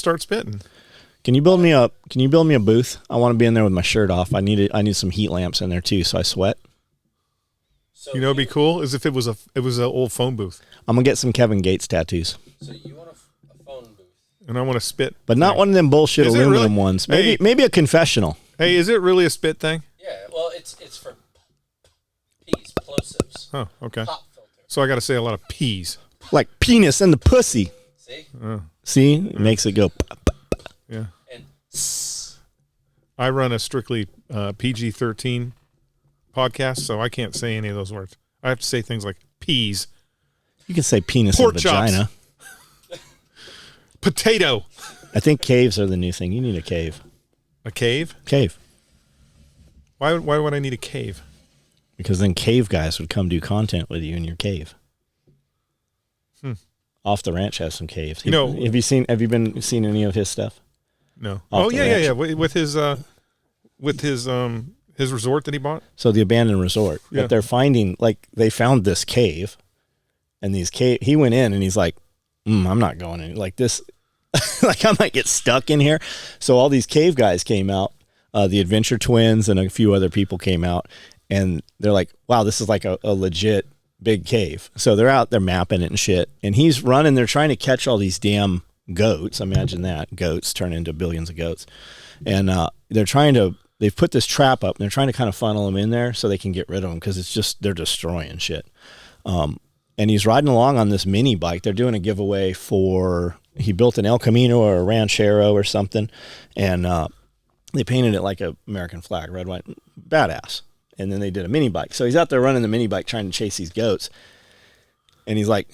start spitting. Can you build me a booth? I want to be in there with my shirt off. I need some heat lamps in there too, so I sweat. So it'd be cool is if it was an old phone booth. I'm gonna get some Kevin Gates tattoos. So you want a phone booth? And I want to spit, but not one of them bullshit aluminum ones. Maybe a confessional. Hey, is it really a spit thing? Yeah. Well, it's for peas, plosives. Oh, okay. Pop filter. So I got to say a lot of peas. Like penis and the pussy. See? See? It makes it go. Yeah. And I run a strictly PG-13 podcast, so I can't say any of those words. I have to say things like peas. You can say penis pork and vagina. Chops. Potato. I think caves are the new thing. You need a cave. A cave? Cave. Why would I need a cave? Because then cave guys would come do content with you in your cave. Off the Ranch has some caves. Have you seen any of his stuff? No. Yeah. With his resort that he bought. So the abandoned resort. Yeah. But they're finding, like, they found this cave, and he went in and he's like, I'm not going in like this. Like, I might get stuck in here. So all these cave guys came out, the Adventure Twins and a few other people came out, and they're like, wow, this is like a legit big cave. So they're out there mapping it and shit. And he's running, they're trying to catch all these damn goats. Imagine that. Goats turn into billions of goats. And they've put this trap up and they're trying to kind of funnel them in there so they can get rid of them because they're destroying shit. And he's riding along on this mini bike. They're doing a giveaway he built an El Camino or a Ranchero or something. And they painted it like an American flag, red, white, badass. And then they did a mini bike. So he's out there running the mini bike trying to chase these goats. And he's like,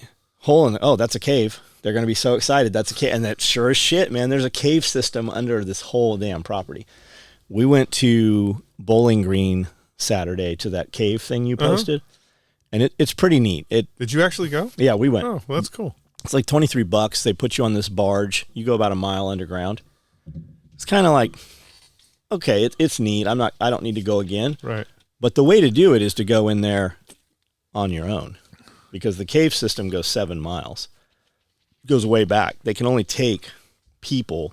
that's a cave. They're going to be so excited. That's a cave. And that sure as shit, man, there's a cave system under this whole damn property. We went to Bowling Green Saturday to that cave thing you posted. And it's pretty neat. Did you actually go? Yeah, we went. Oh, well, that's cool. It's like $23. They put you on this barge. You go about a mile underground. It's kind of like, okay, it's neat. I don't need to go again. Right. But the way to do it is to go in there on your own because the cave system goes 7 miles. It goes way back. They can only take people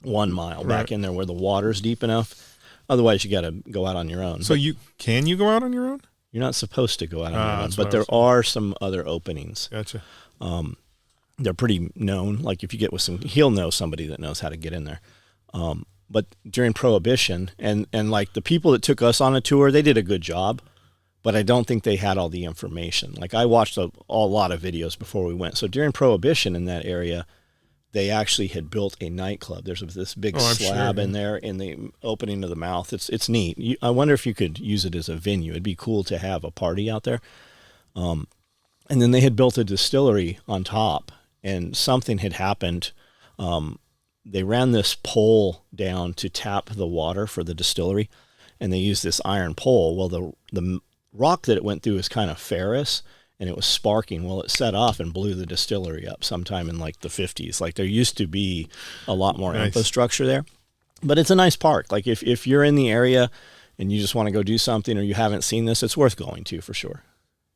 1 mile back in there where the water's deep enough. Otherwise, you got to go out on your own. So can you go out on your own? You're not supposed to go out on your own, but there are some other openings. Gotcha. They're pretty known. Like if you get with he'll know somebody that knows how to get in there. But during Prohibition, and like the people that took us on a tour, they did a good job, but I don't think they had all the information. Like I watched a lot of videos before we went. So during Prohibition in that area, they actually had built a nightclub. There's this big slab in there in the opening of the mouth. It's neat. I wonder if you could use it as a venue. It'd be cool to have a party out there. And then they had built a distillery on top, and something had happened. They ran this pole down to tap the water for the distillery, and they used this iron pole. Well, the rock that it went through is kind of ferrous, and it was sparking. Well, it set off and blew the distillery up sometime in like the 50s. Like there used to be a lot more infrastructure there, but it's a nice park. Like if you're in the area and you just want to go do something or you haven't seen this, it's worth going to for sure.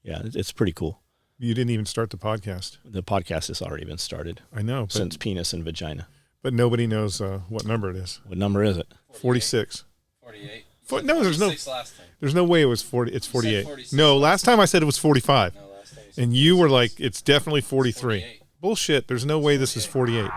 Yeah, it's pretty cool. You didn't even start the podcast. The podcast has already been started. I know. Since Penis and Vagina. But nobody knows what number it is. What number is it? 46. 48. No, there's no. Last time. There's no way it was 40. It's 48. No, last time I said it was 45. No, last time and you were like, it's definitely 43. 48. Bullshit. There's no way this is 48.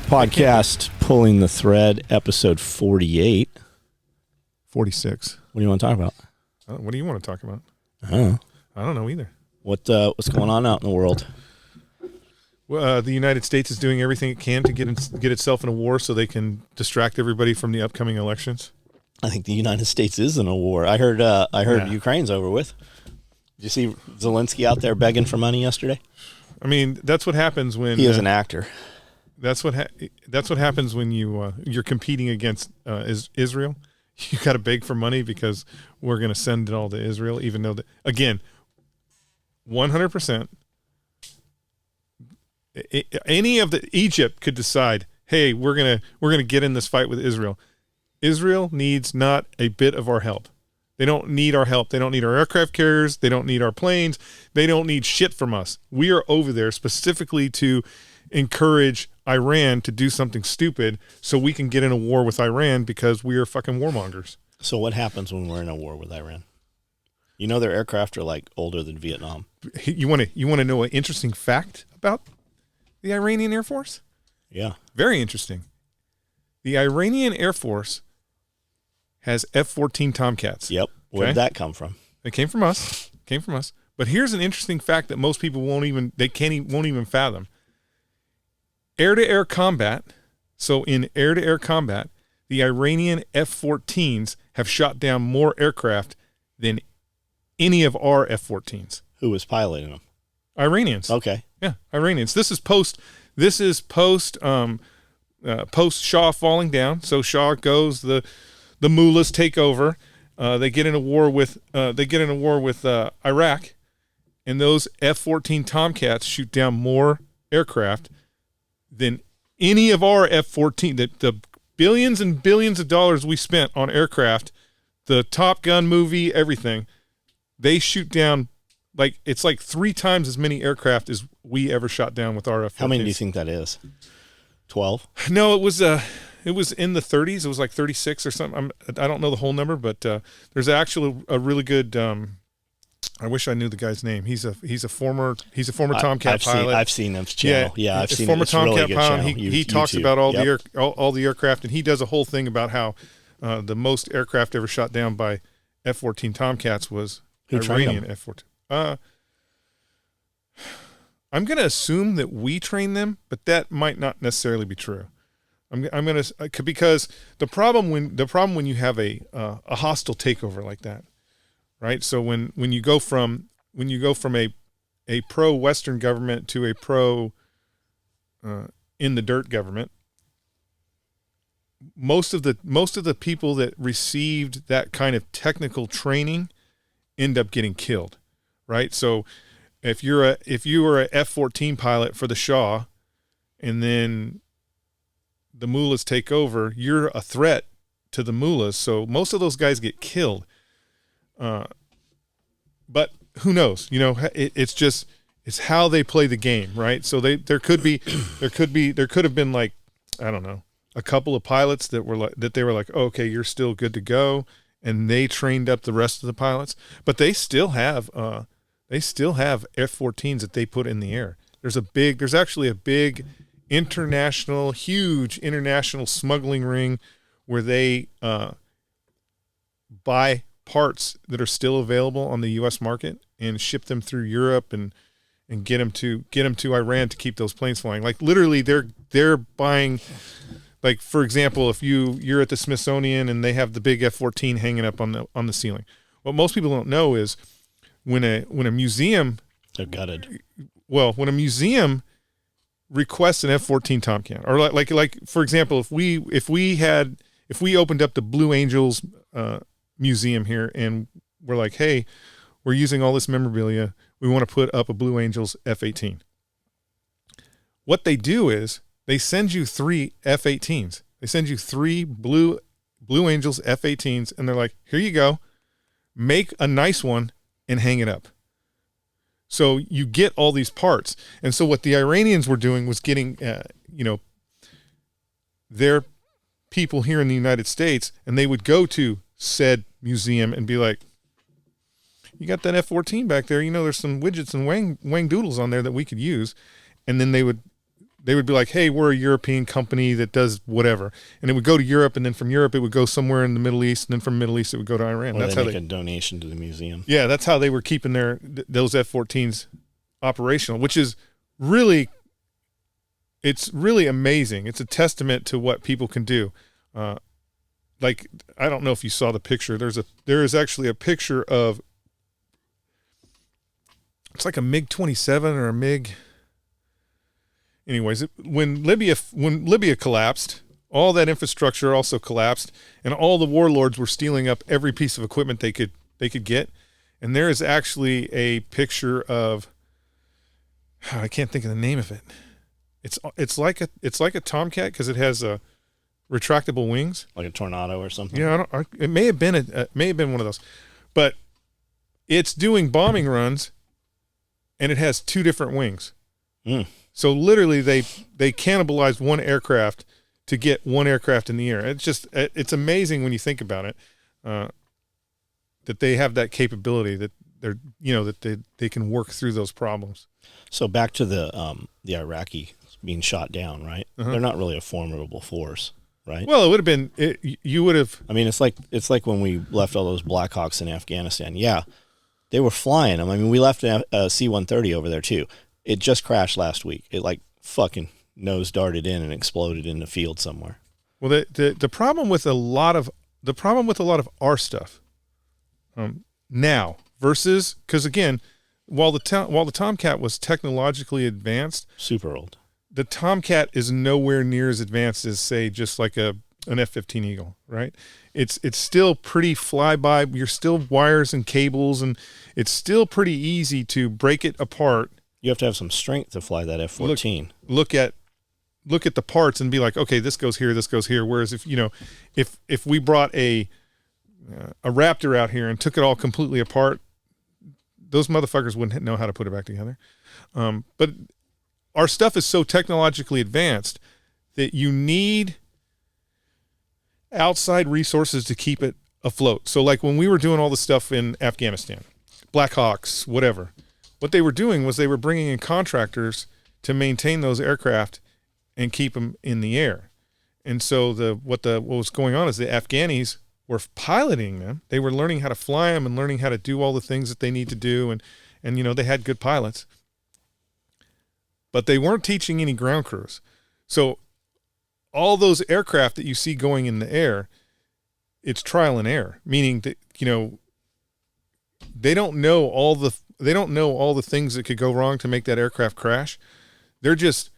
Podcast Pulling the Thread, episode 48. 46. What do you want to talk about? What do you want to talk about? I don't know. I don't know either. What's going on out in the world? Well, the United States is doing everything it can to get itself in a war so they can distract everybody from the upcoming elections. I think the United States is in a war. I heard Ukraine's over with. Did you see Zelensky out there begging for money yesterday? I mean, that's what happens when he is an actor. That's what happens when you're competing against Israel. You got to beg for money because we're going to send it all to Israel, even though, again, 100%, any of Egypt could decide, hey, we're gonna get in this fight with Israel. Israel needs not a bit of our help. They don't need our help. They don't need our aircraft carriers. They don't need our planes. They don't need shit from us. We are over there specifically to encourage Iran to do something stupid so we can get in a war with Iran because we are fucking warmongers. So what happens when we're in a war with Iran? You know their aircraft are like older than Vietnam. You want to know an interesting fact about the Iranian Air Force? Yeah. Very interesting. The Iranian Air Force has F-14 Tomcats. Yep. Where Okay. did that come from? It came from us. But here's an interesting fact that most people won't even fathom. Air-to-air combat. So in air-to-air combat, the Iranian F-14s have shot down more aircraft than any of our F-14s. Who was piloting them? Iranians. Okay. Yeah, Iranians. This is post Shah falling down. So Shah goes, the mullahs take over. They get in a war with Iraq, and those F-14 Tomcats shoot down more aircraft than any of our F-14. The billions and billions of dollars we spent on aircraft, the Top Gun movie, everything, they shoot down it's like 3 times as many aircraft as we ever shot down with our F-14s. How many do you think that is? 12? No, it was in the 30s. It was like 36 or something. I don't know the whole number, but there's actually a really good. I wish I knew the guy's name. He's a former Tomcat pilot. I've seen his channel. Yeah, I've seen former it. It's a really Tomcat good pilot. channel. He talks YouTube. about all Yep. all the aircraft, and he does a whole thing about how the most aircraft ever shot down by F-14 Tomcats was Who trained Iranian them? F-14. I'm going to assume that we train them, but that might not necessarily be true. I'm going to because the problem when you have a hostile takeover like that, right? So when you go from a pro Western government to a pro in the dirt government, most of the people that received that kind of technical training end up getting killed, right? So if you were a F-14 pilot for the Shah, and then the mullahs take over, you're a threat to the mullahs. So most of those guys get killed. But who knows? You know, it's how they play the game, right? So there could have been like, I don't know, a couple of pilots that they were like, oh, okay, you're still good to go, and they trained up the rest of the pilots. But they still have F-14s that they put in the air. There's actually a big huge international smuggling ring where they buy parts that are still available on the U.S. market and ship them through Europe and get them to Iran to keep those planes flying. Like literally, they're buying. Like for example, if you're at the Smithsonian and they have the big F-14 hanging up on the ceiling, what most people don't know is when a museum, They're gutted. well, when a museum requests an F-14 Tomcat, or like for example, if we opened up the Blue Angels museum here and we're like, hey, we're using all this memorabilia, we want to put up a Blue Angels F-18. What they do is they send you 3 F-18s. They send you 3 Blue Angels F-18s, and they're like, here you go, make a nice one and hang it up. So you get all these parts. And so what the Iranians were doing was getting, their people here in the United States, and they would go to said museum and be like, you got that F-14 back there, there's some widgets and wang doodles on there that we could use. And then they would be like, hey, we're a European company that does whatever. And it would go to Europe, and then from Europe it would go somewhere in the Middle East, and then from Middle East it would go to Iran. Or That's they how make a donation to the museum. Yeah, that's how they were keeping those F-14s operational, which is really, it's really amazing. It's a testament to what people can do. Like, I don't know if you saw the picture. There is actually a picture of, it's like a MiG-27 or a MiG. Anyways, when Libya collapsed, all that infrastructure also collapsed, and all the warlords were stealing up every piece of equipment they could get. And there is actually a picture of, I can't think of the name of it. It's like a Tomcat because it has retractable wings, Like a Tornado or something. yeah. It may have been one of those, but it's doing bombing runs, and it has 2 different wings. Mm. So literally, they cannibalized one aircraft to get one aircraft in the air. It's amazing when you think about it, that they have that capability, that they're, that they can work through those problems. So back to the Iraqi being shot down, right? Uh-huh. They're not really a formidable force, right? Well, it would have been, you would have. I mean, it's like when we left all those Black Hawks in Afghanistan. Yeah, they were flying them. I mean, we left a C-130 over there too. It just crashed last week. It like fucking nose darted in and exploded in the field somewhere. Well, the problem with a lot of our stuff, now versus, because again, while the Tomcat was technologically advanced, Super old. the Tomcat is nowhere near as advanced as, say, just like an F-15 Eagle, right? It's still pretty flyby. You're still wires and cables, and it's still pretty easy to break it apart. You have to have some strength to fly that F-14. Look at the parts and be like, okay, this goes here, this goes here. Whereas if we brought a Raptor out here and took it all completely apart, those motherfuckers wouldn't know how to put it back together. But our stuff is so technologically advanced that you need outside resources to keep it afloat. So like when we were doing all the stuff in Afghanistan, Black Hawks, whatever, what they were doing was they were bringing in contractors to maintain those aircraft and keep them in the air. And so what was going on is the Afghanis were piloting them. They were learning how to fly them and learning how to do all the things that they need to do. And they had good pilots, but they weren't teaching any ground crews. So all those aircraft that you see going in the air, it's trial and error, meaning that, they don't know all the things that could go wrong to make that aircraft crash. They're just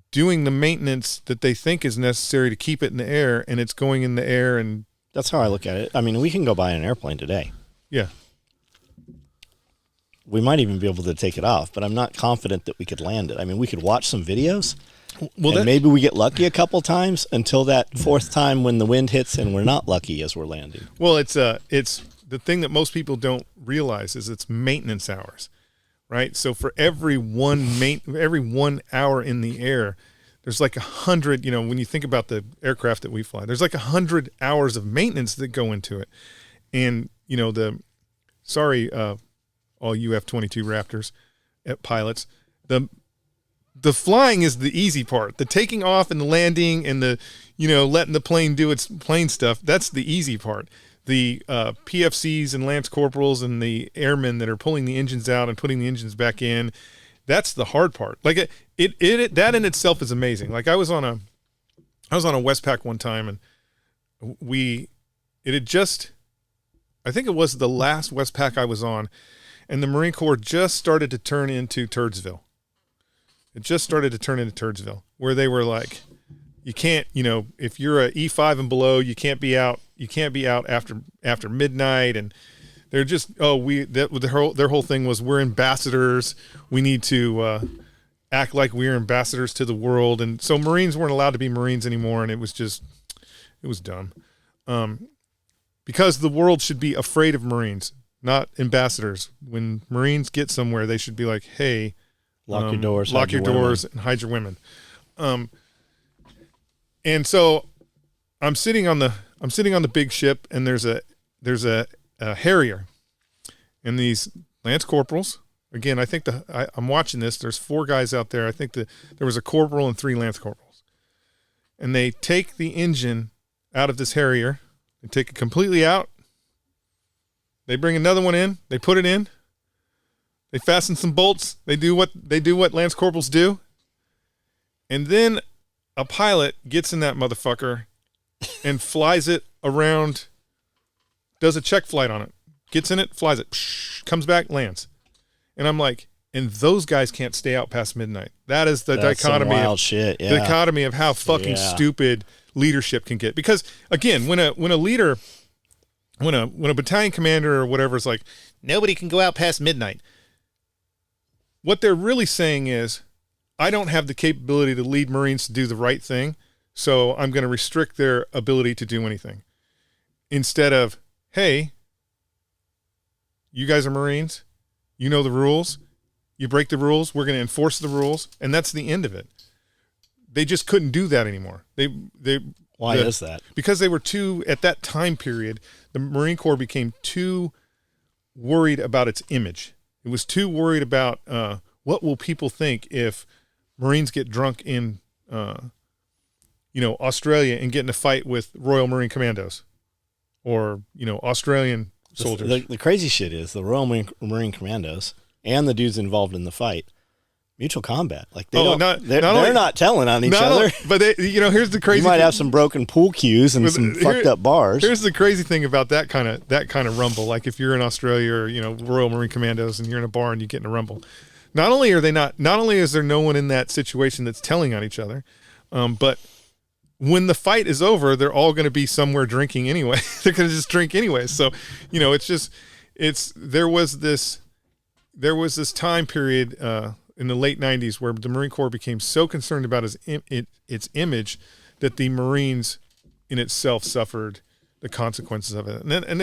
doing the maintenance that they think is necessary to keep it in the air, and it's going in the air. And that's how I look at it. I mean, we can go buy an airplane today. Yeah. We might even be able to take it off, but I'm not confident that we could land it. I mean, we could watch some videos. Well, and maybe we get lucky a couple times until that 4th time when the wind hits and we're not lucky as we're landing. Well, it's the thing that most people don't realize is it's maintenance hours, right? So for every 1 hour in the air, there's like 100, when you think about the aircraft that we fly, there's like 100 hours of maintenance that go into it. And, all you F-22 Raptors pilots, the flying is the easy part. The taking off and the landing and the, letting the plane do its plane stuff, that's the easy part. The PFCs and Lance Corporals and the airmen that are pulling the engines out and putting the engines back in, that's the hard part. Like it that in itself is amazing. Like I was on a Westpac one time, and I think it was the last Westpac I was on, and the Marine Corps just started to turn into Turdsville. It just started to turn into Turdsville, where they were like, you can't, if you're a E5 and below, you can't be out after midnight. And they're just, their whole thing was, we're ambassadors. We need to act like we're ambassadors to the world. And so Marines weren't allowed to be Marines anymore. And it was dumb. Because the world should be afraid of Marines, not ambassadors. When Marines get somewhere, they should be like, hey, lock your doors, and hide your women. And so I'm sitting on the big ship, and there's a Harrier, and these Lance Corporals. Again, I think I'm watching this. There's 4 guys out there. I think there was a corporal and 3 Lance Corporals, and they take the engine out of this Harrier and take it completely out. They bring another one in. They put it in. They fasten some bolts. They do what Lance Corporals do. And then a pilot gets in that motherfucker and flies it around, does a check flight on it, gets in it, flies it, comes back, lands. And I'm like, and those guys can't stay out past midnight. That is the dichotomy of shit. Yeah. The dichotomy of how fucking stupid leadership can get. Because again, when a leader, when a battalion commander or whatever is like, nobody can go out past midnight, what they're really saying is, I don't have the capability to lead Marines to do the right thing, so I'm going to restrict their ability to do anything. Instead of, hey, you guys are Marines. You know the rules. You break the rules. We're going to enforce the rules. And that's the end of it. They just couldn't do that anymore. Why is that? Because they were too, at that time period, the Marine Corps became too worried about its image. It was too worried about what will people think if Marines get drunk in, Australia and get in a fight with Royal Marine Commandos or, Australian soldiers. The crazy shit is the Royal Marine Commandos and the dudes involved in the fight, mutual combat. Like they're not telling on each other. But here's the crazy. You might thing. have some broken pool cues and some fucked up bars. Here's the crazy thing about that kind of rumble. Like if you're in Australia or Royal Marine Commandos and you're in a bar and you get in a rumble, not only is there no one in that situation that's telling on each other, but when the fight is over, they're all going to be somewhere drinking anyway. They're going to just drink anyway. So, there was this time period in the late 90s where the Marine Corps became so concerned about its image that the Marines in itself suffered the consequences of it. And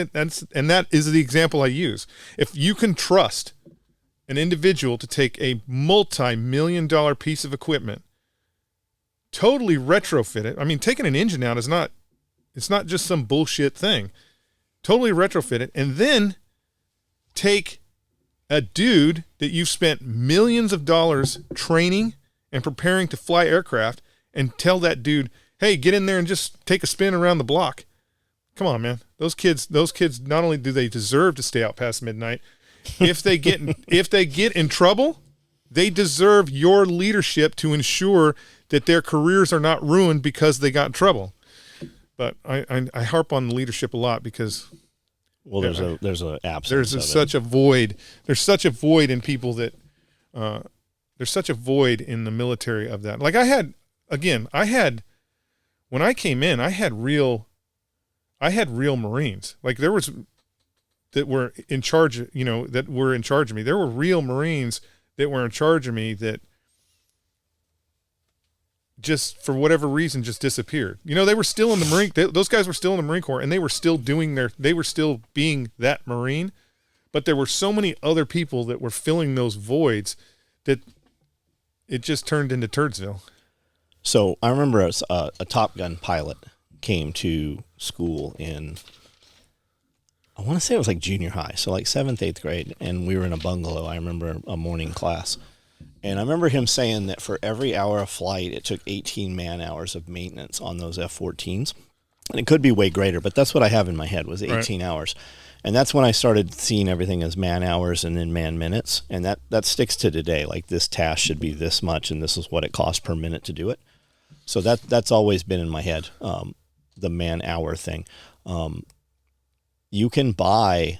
that is the example I use. If you can trust an individual to take a multi-million-dollar piece of equipment, totally retrofit it. I mean, taking an engine out it's not just some bullshit thing. Totally retrofit it, and then take a dude that you've spent millions of dollars training and preparing to fly aircraft and tell that dude, hey, get in there and just take a spin around the block. Come on, man. Those kids, not only do they deserve to stay out past midnight, if they get in trouble, they deserve your leadership to ensure that their careers are not ruined because they got in trouble. But I harp on the leadership a lot because there's a absence. There's such a void. There's such a void in people that there's such a void in the military of that. Like when I came in, I had real Marines. Like there was that were in charge, that were in charge of me. There were real Marines that were in charge of me that just for whatever reason just disappeared. They were still in the Marine. Those guys were still in the Marine Corps, and they were still being that Marine. But there were so many other people that were filling those voids that it just turned into Turdsville. So I remember a Top Gun pilot came to school in, I want to say it was like junior high, so like 7th, 8th grade, and we were in a bungalow. I remember a morning class. And I remember him saying that for every hour of flight, it took 18 man-hours of maintenance on those F-14s. And it could be way greater, but that's what I have in my head was 18 hours. And that's when I started seeing everything as man-hours and then man-minutes. And that sticks to today. Like this task should be this much, and this is what it costs per minute to do it. So that's always been in my head, the man-hour thing. You can buy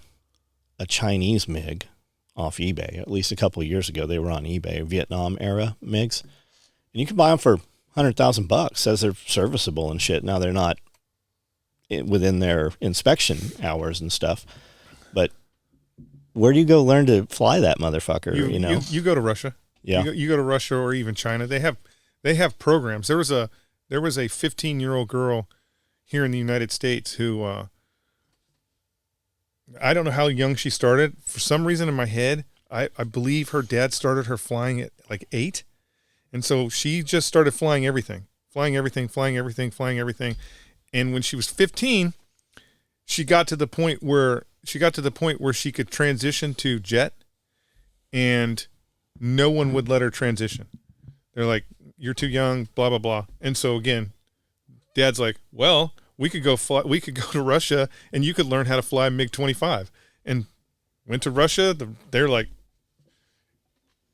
a Chinese MiG off eBay. At least a couple of years ago, they were on eBay, Vietnam era MiGs, and you can buy them for $100,000. Says they're serviceable and shit. Now they're not within their inspection hours and stuff, but where do you go learn to fly that motherfucker? You go to Russia. Yeah, you go to Russia or even China. They have programs. There was a 15-year-old girl here in the United States who. I don't know how young she started. For some reason in my head, I believe her dad started her flying at like 8. And so she just started flying everything. And when she was 15, she got to the point where she could transition to jet, and no one would let her transition. They're like, you're too young, blah, blah, blah. And so again, Dad's like, well, we could go to Russia and you could learn how to fly MiG-25. And went to Russia. They're like,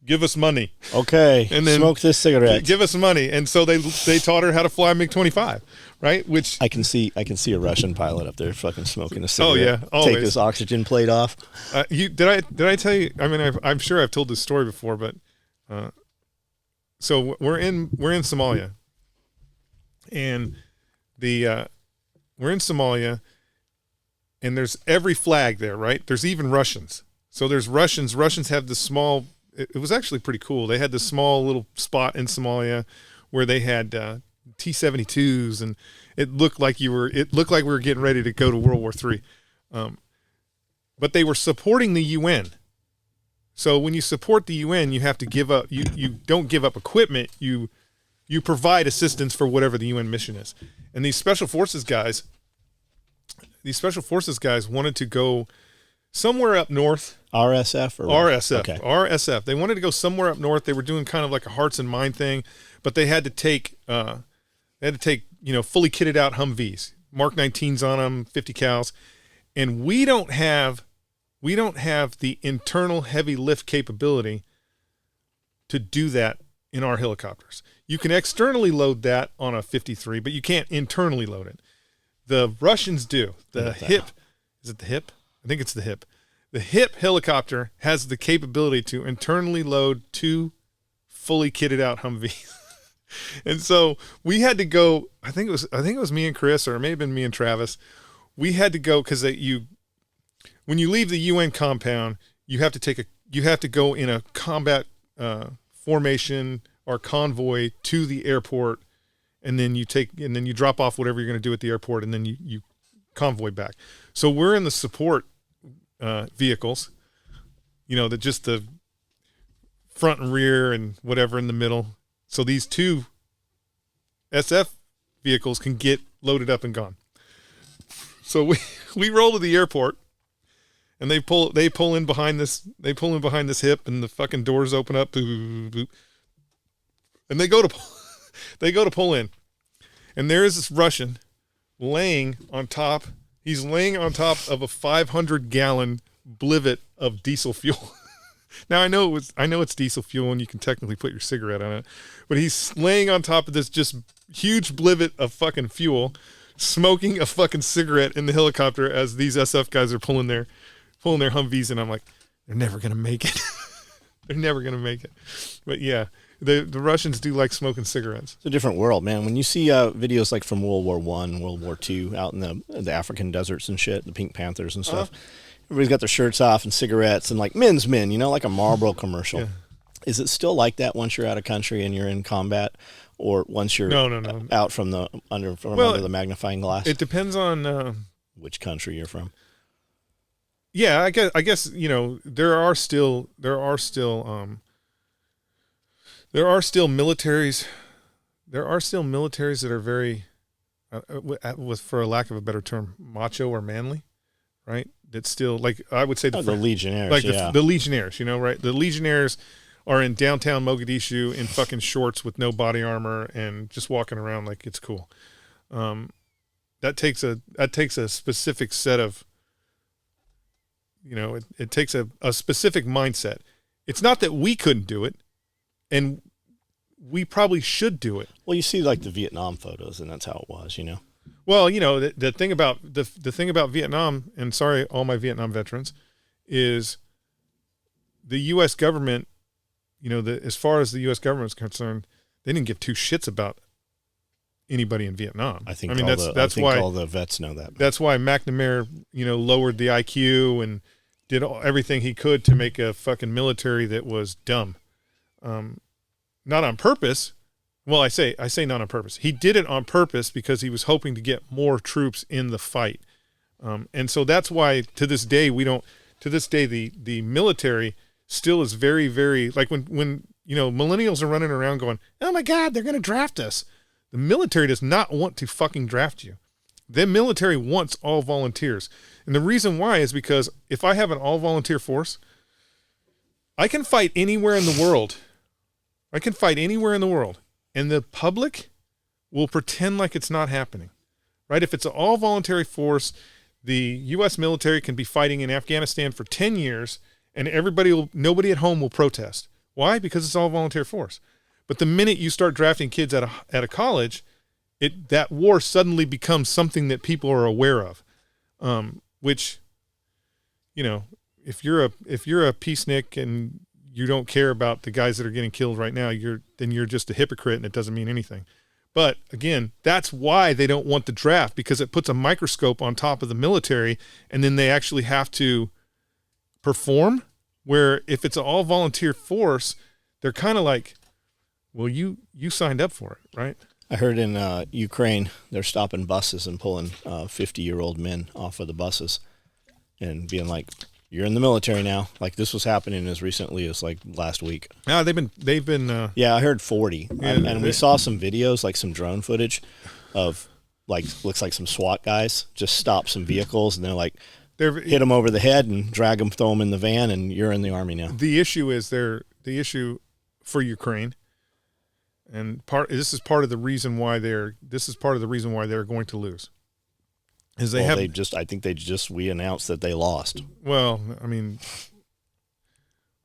give us money. Okay. And then smoke this cigarette. Give us money. And so they taught her how to fly MiG-25, right? Which I can see a Russian pilot up there fucking smoking a cigarette. Oh yeah, always. Take this oxygen plate off. Did I tell you? I mean, I'm sure I've told this story before, but so we're in Somalia, and we're in Somalia, and there's every flag there, right? There's even Russians. So there's Russians. Russians have this small. It was actually pretty cool. They had this small little spot in Somalia where they had T-72s, and it looked like we were getting ready to go to World War III. but they were supporting the UN. So when you support the UN, you have to give up. You don't give up equipment. You provide assistance for whatever the UN mission is. And these special forces guys wanted to go somewhere up north. RSF or RSF. Okay. RSF. They wanted to go somewhere up north. They were doing kind of like a hearts and mind thing, but they had to take fully kitted out Humvees, Mark 19s on them, 50 cals, and we don't have the internal heavy lift capability to do that in our helicopters. You can externally load that on a 53, but you can't internally load it. The Russians do. The HIP, is it the HIP? I think it's the HIP. The HIP helicopter has the capability to internally load 2 fully kitted out Humvees. And so we had to go, I think it was me and Chris, or it may have been me and Travis. We had to go because when you leave the UN compound, you have to go in a combat formation or convoy to the airport, and then you drop off whatever you're going to do at the airport, and then you convoy back. So we're in the support vehicles, just the front and rear and whatever in the middle. So these 2 SF vehicles can get loaded up and gone. So we roll to the airport, and they pull in behind this HIP, and the fucking doors open up, boop, boop, boop, and they go to pull in, and there is this Russian laying on top. He's laying on top of a 500-gallon blivet of diesel fuel. Now I know it's diesel fuel, and you can technically put your cigarette on it, but he's laying on top of this just huge blivet of fucking fuel, smoking a fucking cigarette in the helicopter as these SF guys are pulling their Humvees, and I'm like, they're never gonna make it. They're never gonna make it. But yeah, the Russians do like smoking cigarettes. It's a different world, man. When you see videos like from World War I, World War II, out in the African deserts and shit, the Pink Panthers and stuff. Everybody's got their shirts off and cigarettes and like men's men, like a Marlboro commercial. Yeah. Is it still like that once you're out of country and you're in combat, or once you're no. out from under the magnifying glass? It depends on which country you're from. Yeah, I guess there are still militaries. There are still militaries that are very, for a lack of a better term, macho or manly, right? That's still, like, I would say the Legionnaires, like the Legionnaires, right? The Legionnaires are in downtown Mogadishu in fucking shorts with no body armor and just walking around like it's cool. That takes a specific set of, it takes a specific mindset. It's not that we couldn't do it, and we probably should do it. Well, you see like the Vietnam photos, and that's how it was, Well, the thing about the thing about Vietnam, and sorry, all my Vietnam veterans, is the U.S. government. As far as the U.S. government is concerned, they didn't give 2 shits about anybody in Vietnam. That's why all the vets know that. That's why McNamara, lowered the IQ and did everything he could to make a fucking military that was dumb. Not on purpose. Well, I say not on purpose. He did it on purpose because he was hoping to get more troops in the fight. And so that's why to this day the military still is very, very, like when millennials are running around going, oh my God, they're going to draft us. The military does not want to fucking draft you. The military wants all volunteers. And the reason why is because if I have an all volunteer force, I can fight anywhere in the world. And the public will pretend like it's not happening, right? If it's an all voluntary force, the U.S. military can be fighting in Afghanistan for 10 years and nobody at home will protest. Why? Because it's all volunteer force. But the minute you start drafting kids at a college, that war suddenly becomes something that people are aware of. Which, if you're a peacenik and you don't care about the guys that are getting killed right now, then you're just a hypocrite and it doesn't mean anything. But again, that's why they don't want the draft, because it puts a microscope on top of the military, and then they actually have to perform. Where if it's an all volunteer force, they're kind of like, well, you signed up for it, right? I heard in Ukraine, they're stopping buses and pulling 50-year-old men off of the buses. and being like, "You're in the military now." Like this was happening as recently as like last week. No, they've been. Yeah, I heard 40, Yeah, and we saw some videos, like some drone footage, of like looks like some SWAT guys just stop some vehicles, and they're like, hit them over the head and drag them, throw them in the van, and you're in the Army now. The issue is the issue for Ukraine, and this is part of the reason why they're going to lose. Is we announced that they lost. Well, I mean,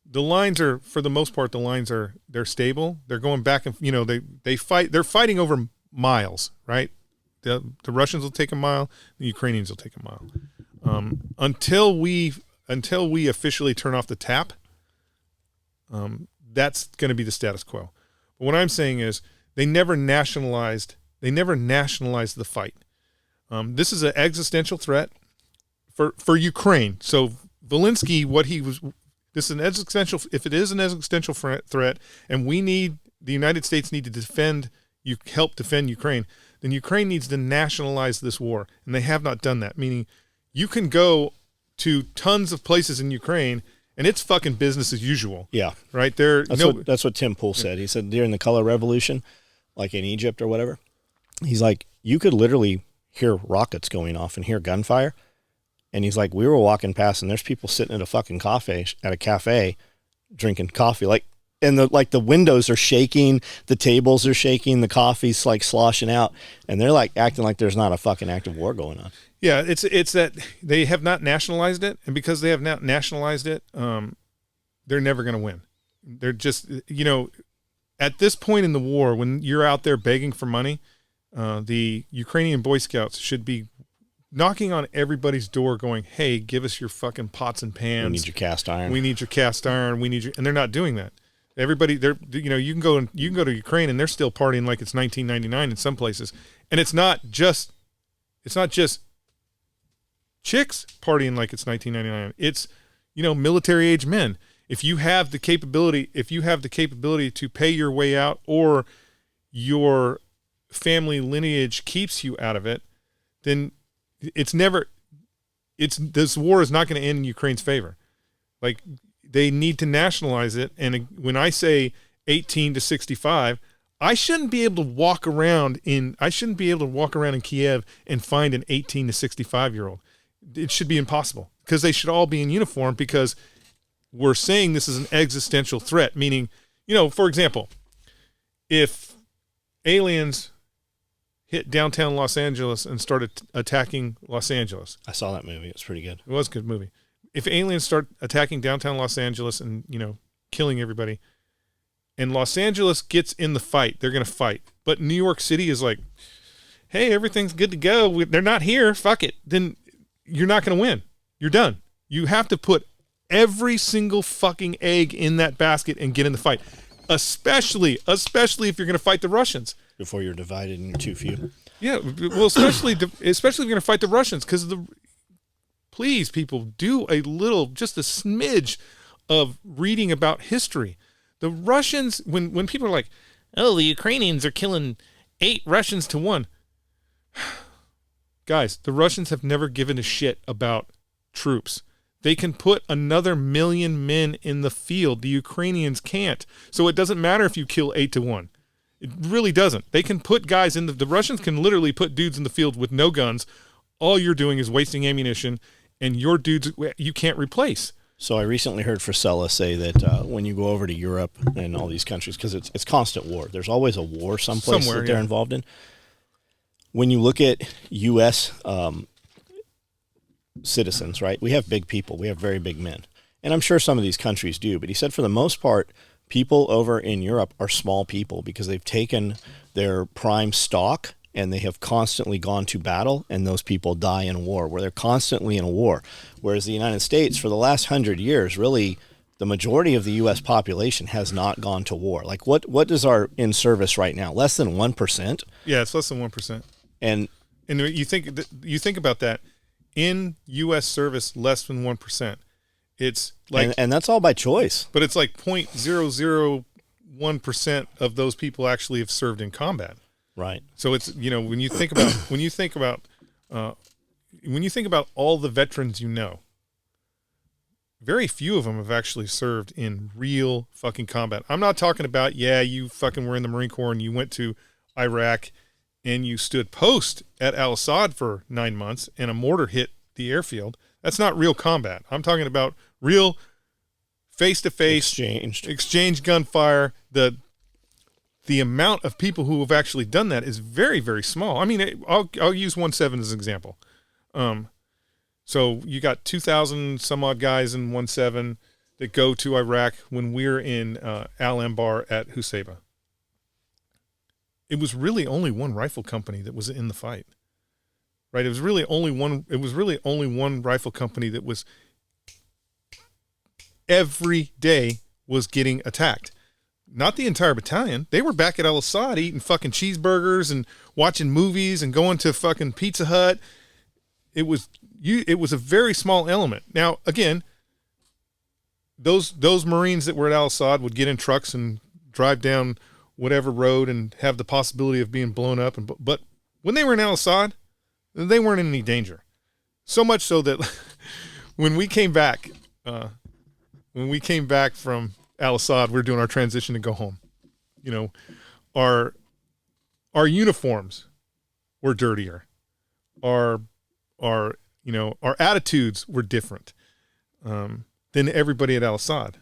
the lines are, for the most part, they're stable. They're going back and they're fighting over miles, right? The Russians will take a mile, the Ukrainians will take a mile. Until we officially turn off the tap, that's going to be the status quo. But what I'm saying is they never nationalized the fight. This is an existential threat for Ukraine. So Zelensky, if it is an existential threat, and the United States need to help defend Ukraine, then Ukraine needs to nationalize this war, and they have not done that. Meaning, you can go to tons of places in Ukraine, and it's fucking business as usual. Yeah, right there. That's what Tim Pool said. He said during the color revolution, like in Egypt or whatever, he's like, you could literally hear rockets going off and hear gunfire, and he's like, we were walking past, and there's people sitting at a cafe, drinking coffee, like. And the windows are shaking, the tables are shaking, the coffee's like sloshing out, and they're like acting like there's not a fucking active war going on. Yeah, it's that they have not nationalized it, and because they have not nationalized it, they're never going to win. They're just, at this point in the war, when you're out there begging for money, the Ukrainian Boy Scouts should be knocking on everybody's door going, hey, give us your fucking pots and pans. We need your cast iron. We need your cast iron. And they're not doing that. Everybody, you can go to Ukraine and they're still partying like it's 1999 in some places, and it's not just chicks partying like it's 1999. It's military age men. If you have the capability to pay your way out, or your family lineage keeps you out of it, then this war is not going to end in Ukraine's favor. Like, they need to nationalize it. And when I say 18 to 65, I shouldn't be able to walk around in Kiev and find an 18 to 65-year-old. It should be impossible, because they should all be in uniform, because we're saying this is an existential threat. Meaning, for example, if aliens hit downtown Los Angeles and started attacking Los Angeles. I saw that movie. It's pretty good. It was a good movie. If aliens start attacking downtown Los Angeles and, killing everybody, and Los Angeles gets in the fight, they're going to fight. But New York City is like, hey, everything's good to go. They're not here. Fuck it. Then you're not going to win. You're done. You have to put every single fucking egg in that basket and get in the fight, especially if you're going to fight the Russians. Before you're divided and you're too few. Yeah, well, especially if you're going to fight the Russians, because please, people, do just a smidge of reading about history. The Russians, when people are like, oh, the Ukrainians are killing 8 Russians to 1. Guys, the Russians have never given a shit about troops. They can put another 1 million men in the field. The Ukrainians can't. So it doesn't matter if you kill 8 to 1. It really doesn't. They can put guys in the Russians can literally put dudes in the field with no guns. All you're doing is wasting ammunition, and your dudes you can't replace. So I recently heard Frisella say that when you go over to Europe and all these countries, because it's constant war. There's always a war someplace that they're involved in. When you look at U.S. Citizens, right? We have big people. We have very big men. And I'm sure some of these countries do. But he said for the most part, people over in Europe are small people, because they've taken their prime stock and they have constantly gone to battle, and those people die in war, where they're constantly in a war. Whereas the United States, for the last 100 years, really, the majority of the U.S. population has not gone to war. Like, what is our in service right now? Less than 1%? Yeah, it's less than 1%. And you think about that, in U.S. service, less than 1%. It's like, and that's all by choice. But it's like 0.001% of those people actually have served in combat. Right. So it's, when you think about all the veterans, very few of them have actually served in real fucking combat. I'm not talking about, yeah, you fucking were in the Marine Corps and you went to Iraq and you stood post at Al-Assad for 9 months and a mortar hit the airfield. That's not real combat. I'm talking about real face-to-face exchange gunfire. The amount of people who have actually done that is very, very small. I mean, I'll use 1-7 as an example. So you got 2,000 some odd guys in 1-7 that go to Iraq when we're in Al Anbar at Husayba. It was really only one rifle company that was in the fight, right? It was really only one rifle company that was every day was getting attacked. Not the entire battalion. They were back at Al-Assad eating fucking cheeseburgers and watching movies and going to fucking Pizza Hut. It was a very small element. Now, again, those Marines that were at Al-Assad would get in trucks and drive down whatever road and have the possibility of being blown up. But when they were in Al-Assad, they weren't in any danger. So much so that when we came back from Al-Assad, we were doing our transition to go home. You know, our uniforms were dirtier. Our attitudes were different than everybody at Al-Assad.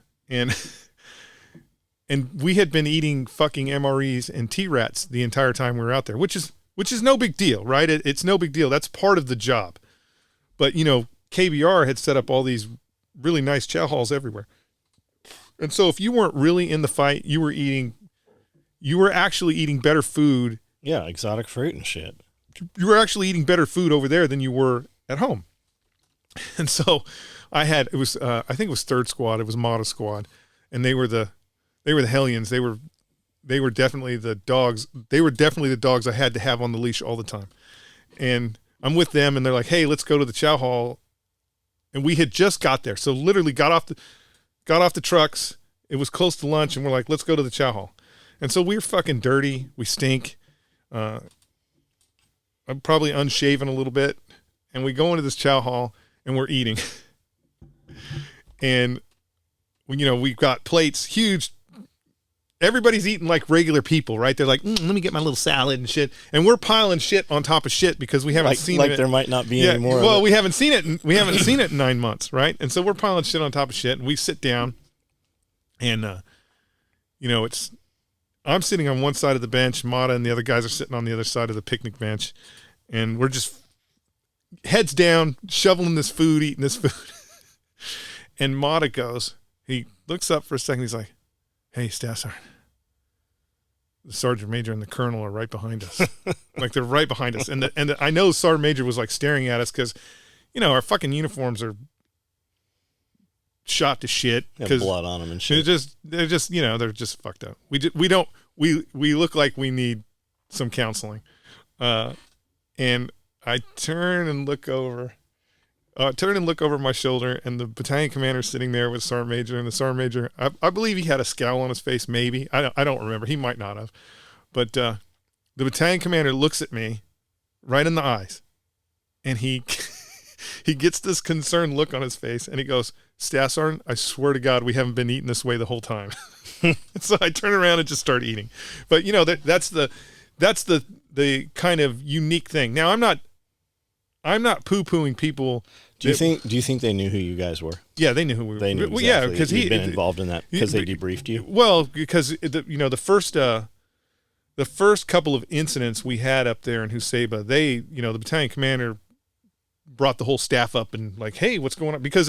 And we had been eating fucking MREs and T-Rats the entire time we were out there, which is no big deal, right? It's no big deal. That's part of the job. But, you know, KBR had set up all these really nice chow halls everywhere. And so if you weren't really in the fight, you were actually eating better food. Yeah, exotic fruit and shit. You were actually eating better food over there than you were at home. And so I think it was 3rd Squad. It was Mata Squad. And they were the Hellions. They were definitely the dogs. They were definitely the dogs I had to have on the leash all the time. And I'm with them and they're like, hey, let's go to the chow hall. And we had just got there. So literally got off the trucks. It was close to lunch and we're like, let's go to the chow hall. And so we're fucking dirty. We stink. I'm probably unshaven a little bit. And we go into this chow hall and we're eating. And, you know, we've got plates, huge. Everybody's eating like regular people, right? They're like, let me get my little salad and shit. And we're piling shit on top of shit because we haven't seen it. Like there might not be any more. Well, we haven't seen it. We haven't seen it in 9 months, right? And so we're piling shit on top of shit. And we sit down and, you know, I'm sitting on one side of the bench. Mata and the other guys are sitting on the other side of the picnic bench. And we're just heads down, shoveling this food, eating this food. And Mata goes, he looks up for a second. He's like, hey, Staff Sergeant. The Sergeant Major and the Colonel are right behind us. Like they're right behind us. And I know Sergeant Major was like staring at us because, you know, our fucking uniforms are shot to shit. Have blood on them and shit. They're just, you know, they're just fucked up. We look like we need some counseling. And I turn and look over my shoulder, and the battalion commander sitting there with Sergeant Major, and the Sergeant Major, I believe he had a scowl on his face, maybe. I don't remember. He might not have. But the battalion commander looks at me right in the eyes, and he gets this concerned look on his face, and he goes, Staff Sergeant, I swear to God, we haven't been eating this way the whole time. So I turn around and just start eating. But, you know, that's the kind of unique thing. Now, I'm not poo-pooing people. Do you think they knew who you guys were? Yeah, they knew who we were. They knew exactly. Yeah, because he'd been involved in that because they debriefed you. Well, because the first couple of incidents we had up there in Husayba, the battalion commander brought the whole staff up and like, hey, what's going on? Because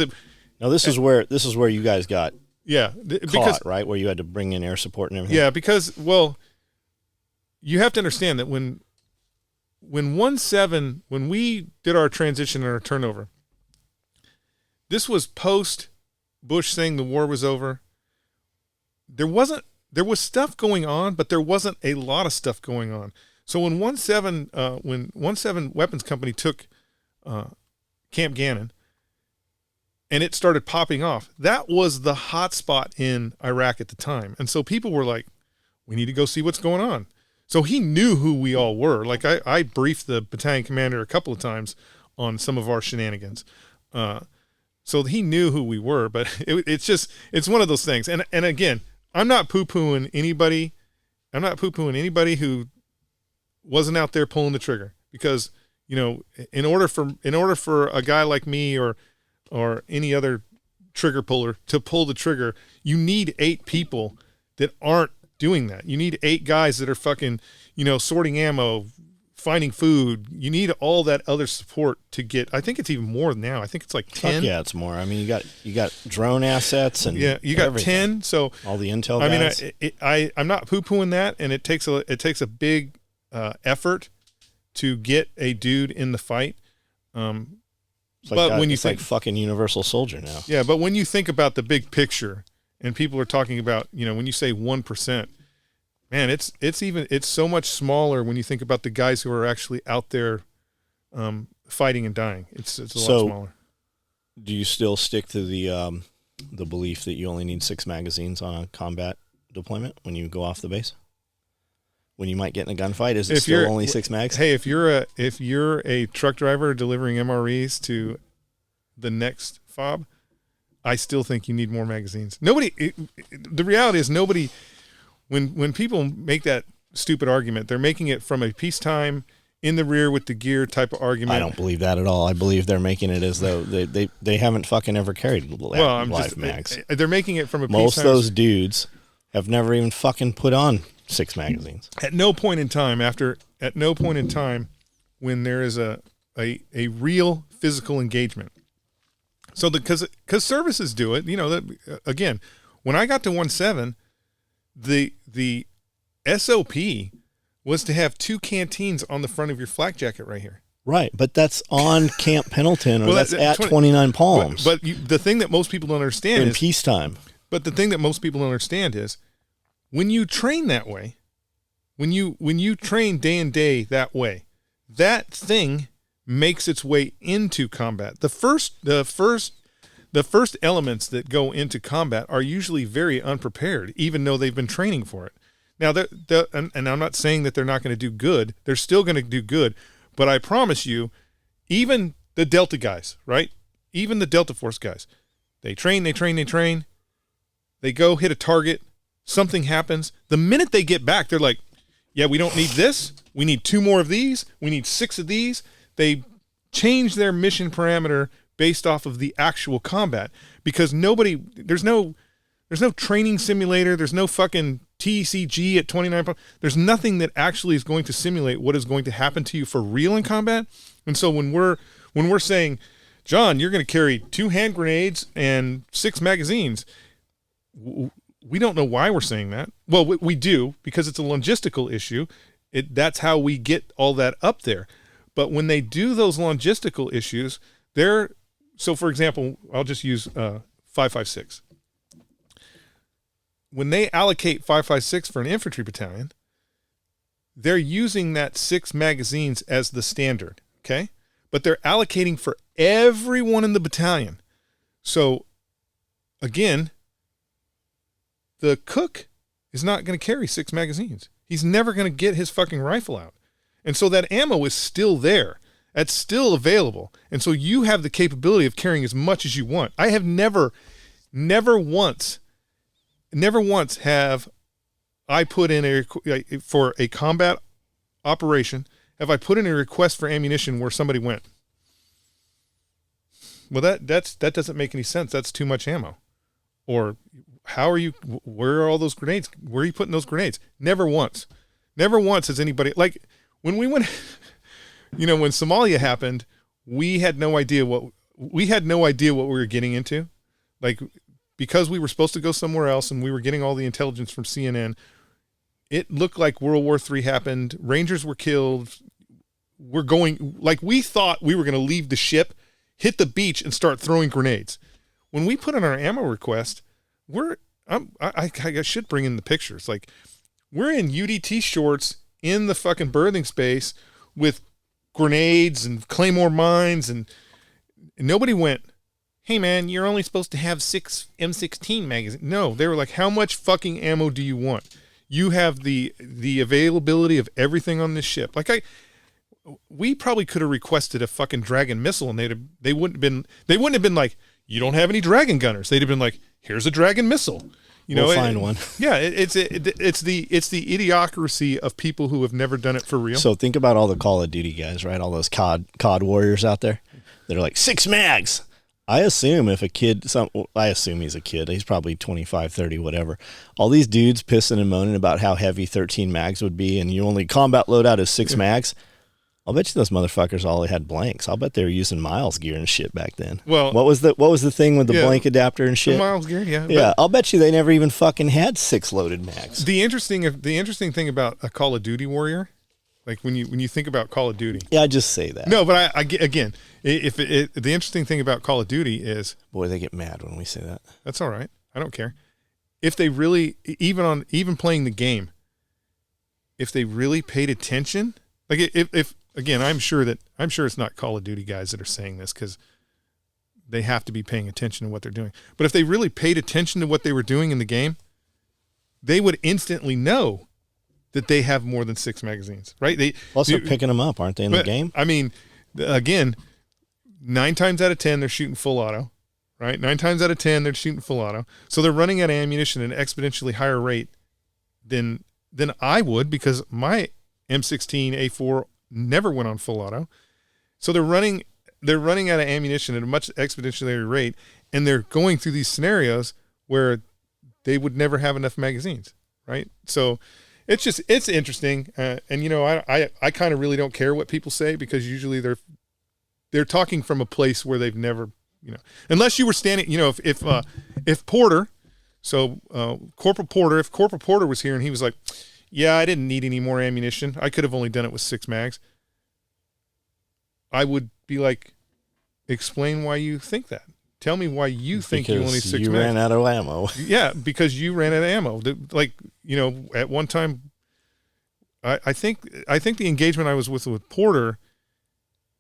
this is where you guys got caught, right? Where you had to bring in air support and everything. Yeah, because you have to understand that when 1-7, when we did our transition and our turnover, this was post Bush saying the war was over. There was stuff going on, but there wasn't a lot of stuff going on. So when 1-7 Weapons Company took Camp Gannon and it started popping off, that was the hot spot in Iraq at the time. And so people were like, we need to go see what's going on. So he knew who we all were. Like I briefed the battalion commander a couple of times on some of our shenanigans. So he knew who we were, but it's one of those things. And again, I'm not poo-pooing anybody. I'm not poo-pooing anybody who wasn't out there pulling the trigger, because, you know, in order for a guy like me or any other trigger puller to pull the trigger, you need 8 people that aren't doing that. You need 8 guys that are fucking, you know, sorting ammo, finding food. You need all that other support to get. I think it's even more now. I think it's like 10. Fuck yeah, it's more. I mean, you got drone assets and yeah, you got everything. 10. So all the intel guys. I mean, I'm not poo-pooing that, and it takes a big effort to get a dude in the fight. But when you think, like fucking Universal Soldier now. Yeah, but when you think about the big picture, and people are talking about, you know, when you say 1%, man, it's so much smaller when you think about the guys who are actually out there fighting and dying. It's a lot smaller. Do you still stick to the belief that you only need 6 magazines on a combat deployment when you go off the base? When you might get in a gunfight, is it still only 6 mags? Hey, if you're a truck driver delivering MREs to the next FOB, I still think you need more magazines. The reality is nobody, when people make that stupid argument, they're making it from a peacetime, in the rear with the gear type of argument. I don't believe that at all. I believe they're making it as though they haven't fucking ever carried live mags. They're making it from a most peacetime. of those dudes have never even fucking put on 6 magazines. At no point in time when there is a real physical engagement. So because services do it, you know, that again, when I got to 1.7, the SOP was to have 2 canteens on the front of your flak jacket right here. Right, but that's on Camp Pendleton, or that's at 29 Palms. But the thing that most people don't understand is peacetime. But the thing that most people don't understand is when you train that way, when you train day and day that way, that thing makes its way into combat. The first elements that go into combat are usually very unprepared, even though they've been training for it. Now, and I'm not saying that they're not going to do good. They're still going to do good. But I promise you, even the Delta guys, right? Even the Delta Force guys, they train. They go hit a target. Something happens. The minute they get back, they're like, yeah, we don't need this. We need 2 more of these. We need 6 of these. They change their mission parameter based off of the actual combat, because there's no training simulator. There's no fucking TCG at 29. There's nothing that actually is going to simulate what is going to happen to you for real in combat. And so when we're saying, John, you're going to carry 2 hand grenades and 6 magazines, we don't know why we're saying that. Well, we do, because it's a logistical issue. That's how we get all that up there. But when they do those logistical issues, so for example, I'll just use 5.56. When they allocate 5.56 for an infantry battalion, they're using that 6 magazines as the standard, okay? But they're allocating for everyone in the battalion. So, again, the cook is not going to carry 6 magazines. He's never going to get his fucking rifle out. And so that ammo is still there. That's still available. And so you have the capability of carrying as much as you want. I have never once have I put in for a combat operation, have I put in a request for ammunition where somebody went, well, that doesn't make any sense. That's too much ammo. Or where are all those grenades? Where are you putting those grenades? Never once has anybody, like when we went, you know, when Somalia happened, we had no idea what we were getting into. Like, because we were supposed to go somewhere else and we were getting all the intelligence from CNN, it looked like World War III happened. Rangers were killed. We thought we were going to leave the ship, hit the beach, and start throwing grenades. When we put in our ammo request, I should bring in the pictures. Like, we're in UDT shorts in the fucking berthing space with grenades and claymore mines, and nobody went, hey man, you're only supposed to have 6 M16 magazines. No, they were like, how much fucking ammo do you want? You have the availability of everything on this ship. Like, we probably could have requested a fucking Dragon missile, and they wouldn't have been like, you don't have any dragon gunners. They'd have been like, here's a dragon missile. We'll find one. Yeah, it's the idiocracy of people who have never done it for real. So think about all the Call of Duty guys, right? All those COD warriors out there. They're like 6 mags. I assume if a kid, I assume he's a kid. He's probably 25, 30, whatever. All these dudes pissing and moaning about how heavy 13 mags would be, and you only combat loadout is 6 mags. I'll bet you those motherfuckers all had blanks. I'll bet they were using Miles gear and shit back then. Well, what was the thing with the blank adapter and shit? The Miles gear, yeah. Yeah, I'll bet you they never even fucking had 6 loaded mags. The interesting thing about a Call of Duty warrior, like when you think about Call of Duty. Yeah, I just say that. No, but again, the interesting thing about Call of Duty is, boy, they get mad when we say that. That's all right. I don't care. If they really, even playing the game, if they really paid attention, like if again, I'm sure it's not Call of Duty guys that are saying this because they have to be paying attention to what they're doing. But if they really paid attention to what they were doing in the game, they would instantly know that they have more than 6 magazines, right? They're picking them up, aren't they, in the game? I mean, again, 9 times out of 10, they're shooting full auto, right? 9 times out of 10, they're shooting full auto. So they're running out of ammunition at an exponentially higher rate than I would, because my M16 A4 never went on full auto. So they're running out of ammunition at a much exponentially higher rate, and they're going through these scenarios where they would never have enough magazines, right? So it's interesting, and I kind of really don't care what people say, because usually they're talking from a place where they've never, unless you were standing, if Porter, Corporal Porter, if Corporal Porter was here and he was like, yeah, I didn't need any more ammunition, I could have only done it with 6 mags, I would be like, explain why you think that. Tell me why you think you only 6 mags. You ran out of ammo. Yeah, because you ran out of ammo. At one time, I think the engagement I was with Porter,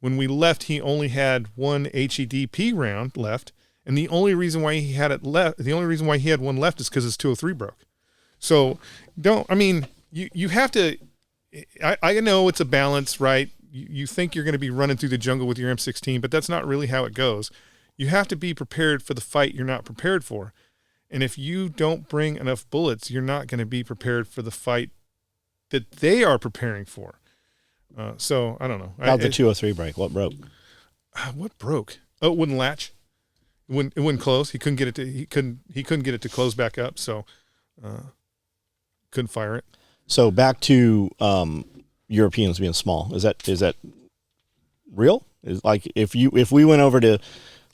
when we left, he only had 1 HEDP round left, and the only reason why he had one left is because his 203 broke. So you have to. I know it's a balance, right? You think you're going to be running through the jungle with your M16, but that's not really how it goes. You have to be prepared for the fight you're not prepared for. And if you don't bring enough bullets, you're not going to be prepared for the fight that they are preparing for. So I don't know. How'd the 203 break? What broke? What broke? Oh, it wouldn't latch. It wouldn't close. He couldn't get it to close back up. So couldn't fire it. So back to Europeans being small. Is that real? Is like if we went over to,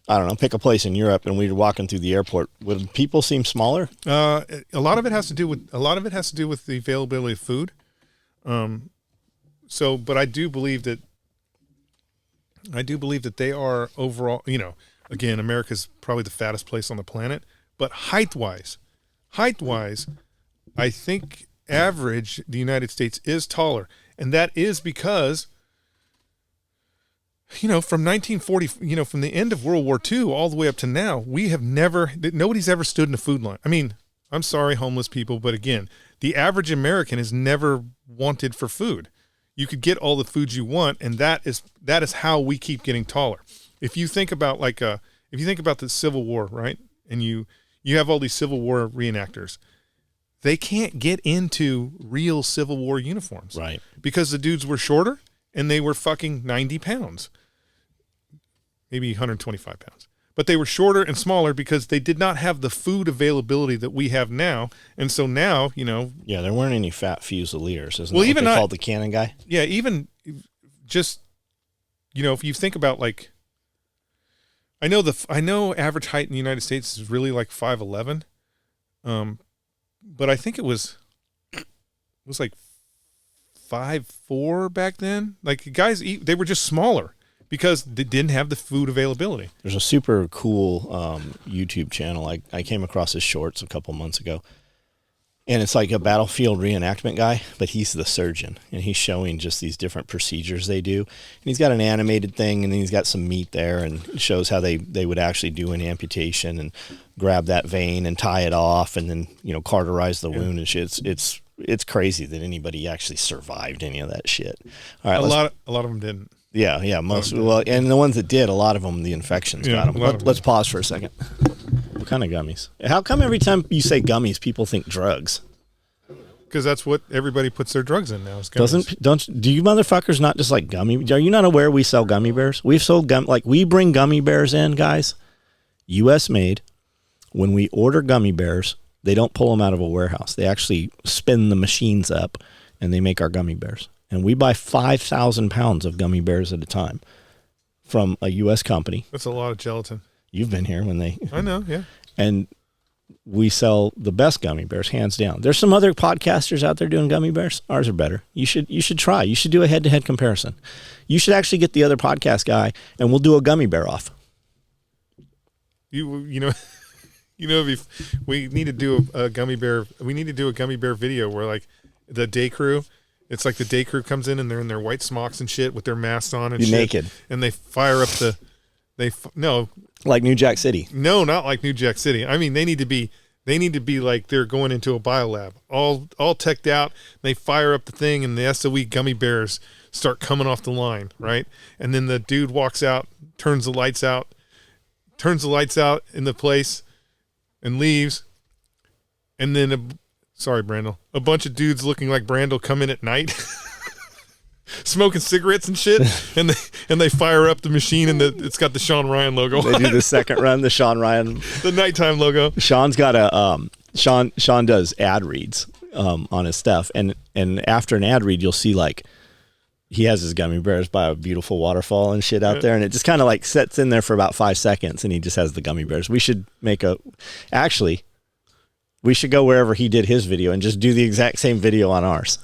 I don't know, pick a place in Europe and we were walking through the airport, would people seem smaller? A lot of it has to do with the availability of food. But I do believe that they are overall, again, America's probably the fattest place on the planet, but height-wise, I think average the United States is taller, and that is because from 1940, from the end of World War II all the way up to now, nobody's ever stood in a food line. I mean, I'm sorry, homeless people, but again, the average American has never wanted for food. You could get all the foods you want, and that is how we keep getting taller. If you think about the Civil War, right? And you have all these Civil War reenactors. They can't get into real Civil War uniforms. Right. Because the dudes were shorter and they were fucking 90 pounds. Maybe 125 pounds. But they were shorter and smaller because they did not have the food availability that we have now. And so now, Yeah, there weren't any fat fusiliers. Isn't well, that even what they not, called the cannon guy? Yeah, even just, if you think about like, I know average height in the United States is really like 5'11". But I think it was like 5'4" back then. Like guys, they were just smaller because they didn't have the food availability. There's a super cool YouTube channel. I came across his shorts a couple months ago. And it's like a battlefield reenactment guy, but he's the surgeon. And he's showing just these different procedures they do. And he's got an animated thing, and then he's got some meat there, and shows how they would actually do an amputation and grab that vein and tie it off and then, cauterize the wound and shit. It's crazy that anybody actually survived any of that shit. All right, a lot of them didn't. Yeah. Most well, and the ones that did, a lot of them, the infections got a them. lot of them. Let's pause for a second. What kind of gummies? How come every time you say gummies, people think drugs? Because that's what everybody puts their drugs in now. Is gummies. Do you motherfuckers not just like gummy? Are you not aware we sell gummy bears? We've sold we bring gummy bears in, guys, U.S. made. When we order gummy bears, they don't pull them out of a warehouse. They actually spin the machines up, and they make our gummy bears. And we buy 5,000 pounds of gummy bears at a time from a U.S. company. That's a lot of gelatin. You've been here when they. I know, yeah. And we sell the best gummy bears, hands down. There's some other podcasters out there doing gummy bears. Ours are better. You should try. You should do a head-to-head comparison. You should actually get the other podcast guy, and we'll do a gummy bear off. You know. We need to do a gummy bear. We need to do a gummy bear video where like the day crew. It's like the day crew comes in and they're in their white smocks and shit with their masks on and You're shit. naked. And they fire up no, like New Jack City. No, not like New Jack City. I mean, they need to be like they're going into a biolab, all teched out. They fire up the thing and the SOE gummy bears start coming off the line, right? And then the dude walks out, turns the lights out in the place and leaves. And then sorry, Brandel. A bunch of dudes looking like Brandel come in at night, smoking cigarettes and shit, and they fire up the machine, and it's got the Sean Ryan logo. They do the second run, the Sean Ryan, the nighttime logo. Sean's got a Sean does ad reads on his stuff, and after an ad read, you'll see like he has his gummy bears by a beautiful waterfall and shit out there, and it just kind of like sets in there for about 5 seconds, and he just has the gummy bears. We should we should go wherever he did his video and just do the exact same video on ours.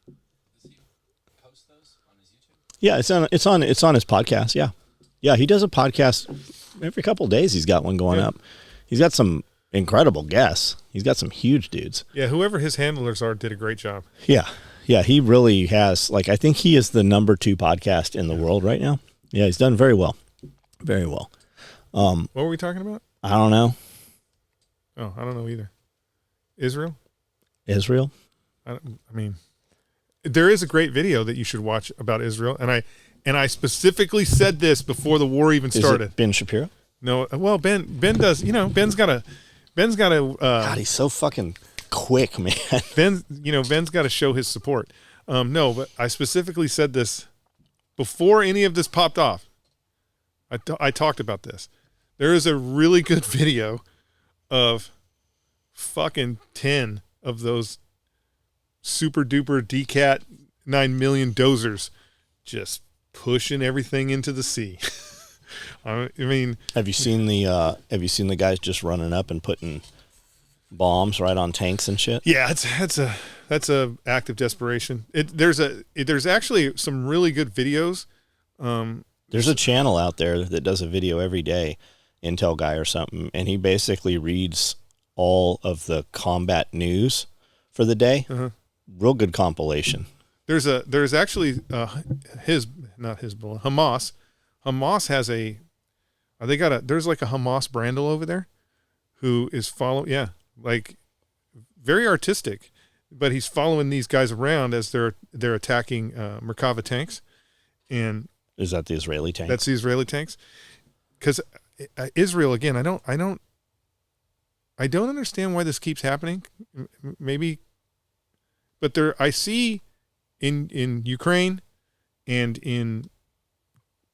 Does he post those on his YouTube? Yeah, it's on his podcast. Yeah, he does a podcast every couple of days. He's got one going up. He's got some incredible guests. He's got some huge dudes. Yeah, whoever his handlers are did a great job. Yeah, he really has. Like, I think he is the number 2 podcast in the world right now. Yeah, he's done very well. Very well. What were we talking about? I don't know. Oh, I don't know either. Israel? I mean, there is a great video that you should watch about Israel, and I specifically said this before the war even started. Is it Ben Shapiro? No, well, Ben does. You know, Ben's got a. God, he's so fucking quick, man. Ben's got to show his support. No, but I specifically said this before any of this popped off. I talked about this. There is a really good video of fucking 10 of those super duper DCAT 9 million dozers just pushing everything into the sea. I mean, have you seen the guys just running up and putting bombs right on tanks and shit? Yeah, that's a act of desperation. There's actually some really good videos. There's a channel out there that does a video every day, Intel guy or something, and he basically reads all of the combat news for the day. Uh-huh. Real good compilation. There's actually Hamas. Hamas has there's like a Hamas Brandel over there who is very artistic, but he's following these guys around as they're attacking Merkava tanks. And is that the Israeli tanks? That's the Israeli tanks. Because Israel, again, I don't understand why this keeps happening. Maybe, but I see in Ukraine and in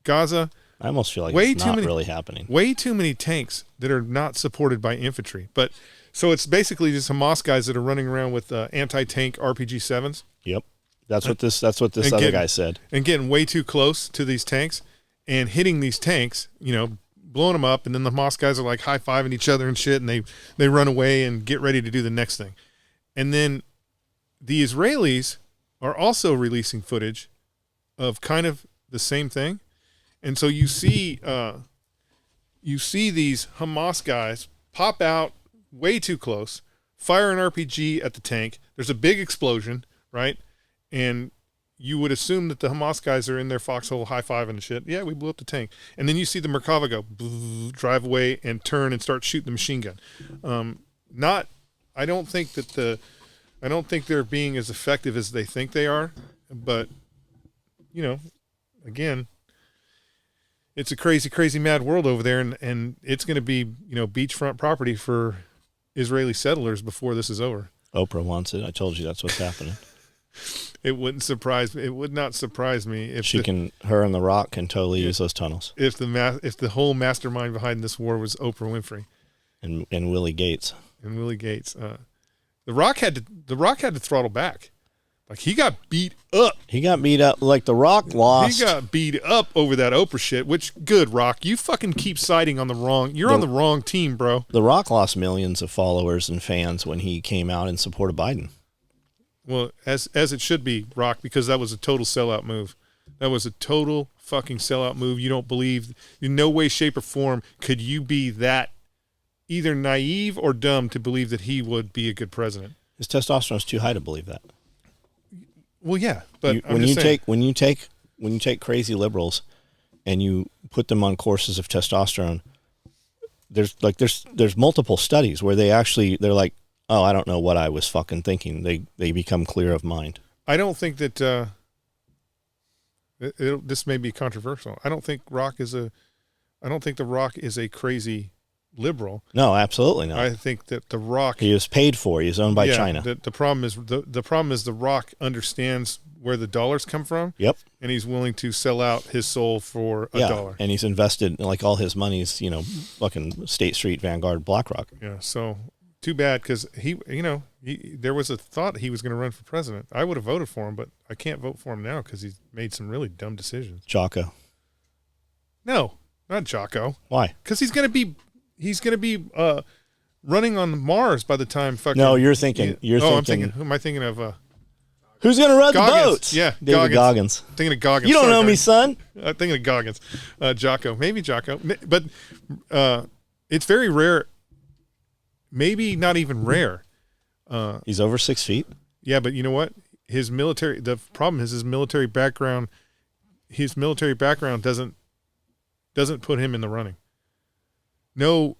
Gaza, I almost feel like it's not really happening. Way too many tanks that are not supported by infantry. But so it's basically just Hamas guys that are running around with anti-tank RPG-7s. Yep, that's what this other guy said. And getting way too close to these tanks and hitting these tanks, blowing them up, and then the Hamas guys are like high-fiving each other and shit, and they run away and get ready to do the next thing. And then the Israelis are also releasing footage of kind of the same thing. And so you see these Hamas guys pop out way too close, fire an RPG at the tank. There's a big explosion, right? And you would assume that the Hamas guys are in their foxhole high-fiving and shit. Yeah, we blew up the tank. And then you see the Merkava go, drive away and turn and start shooting the machine gun. I don't think they're being as effective as they think they are, but again, it's a crazy, crazy mad world over there, and it's going to be, beachfront property for Israeli settlers before this is over. Oprah wants it. I told you that's what's happening. It would not surprise me if her and The Rock can totally use those tunnels. If the whole mastermind behind this war was Oprah Winfrey and Willie Gates. And Willie Gates. The Rock had to throttle back. Like, he got beat up. Like The Rock lost. He got beat up over that Oprah shit, which, good, Rock. You fucking keep siding on on the wrong team, bro. The Rock lost millions of followers and fans when he came out in support of Biden. Well, as it should be, Rock, because that was a total sellout move. That was a total fucking sellout move. You don't believe, in no way, shape, or form could you be that either naive or dumb to believe that he would be a good president. His testosterone's too high to believe that. Well, yeah, but when you take crazy liberals and you put them on courses of testosterone, there's multiple studies where they're like, oh, I don't know what I was fucking thinking. They become clear of mind. I don't think that this may be controversial. I don't think The Rock is a crazy liberal. No, absolutely not. I think that The Rock, he is paid for. He's owned by China. The problem is The Rock understands where the dollars come from. Yep. And he's willing to sell out his soul for a dollar. And he's invested, like, all his money's, fucking State Street, Vanguard, BlackRock. Yeah. So too bad, because there was a thought he was going to run for president. I would have voted for him, but I can't vote for him now because he's made some really dumb decisions. Jocko. No, not Jocko. Why? Because he's going to be running on Mars by the time fucking. No, you're thinking. Who am I thinking of? Who's going to run Goggins. the boats? Yeah, David Goggins. Thinking of Goggins. You don't Sorry, know me, Goggins. son. I'm thinking of Goggins. Jocko. Maybe Jocko. But it's very rare. Maybe not even rare. He's over 6 feet. Yeah, but you know what? The problem is his military background. His military background doesn't put him in the running. No,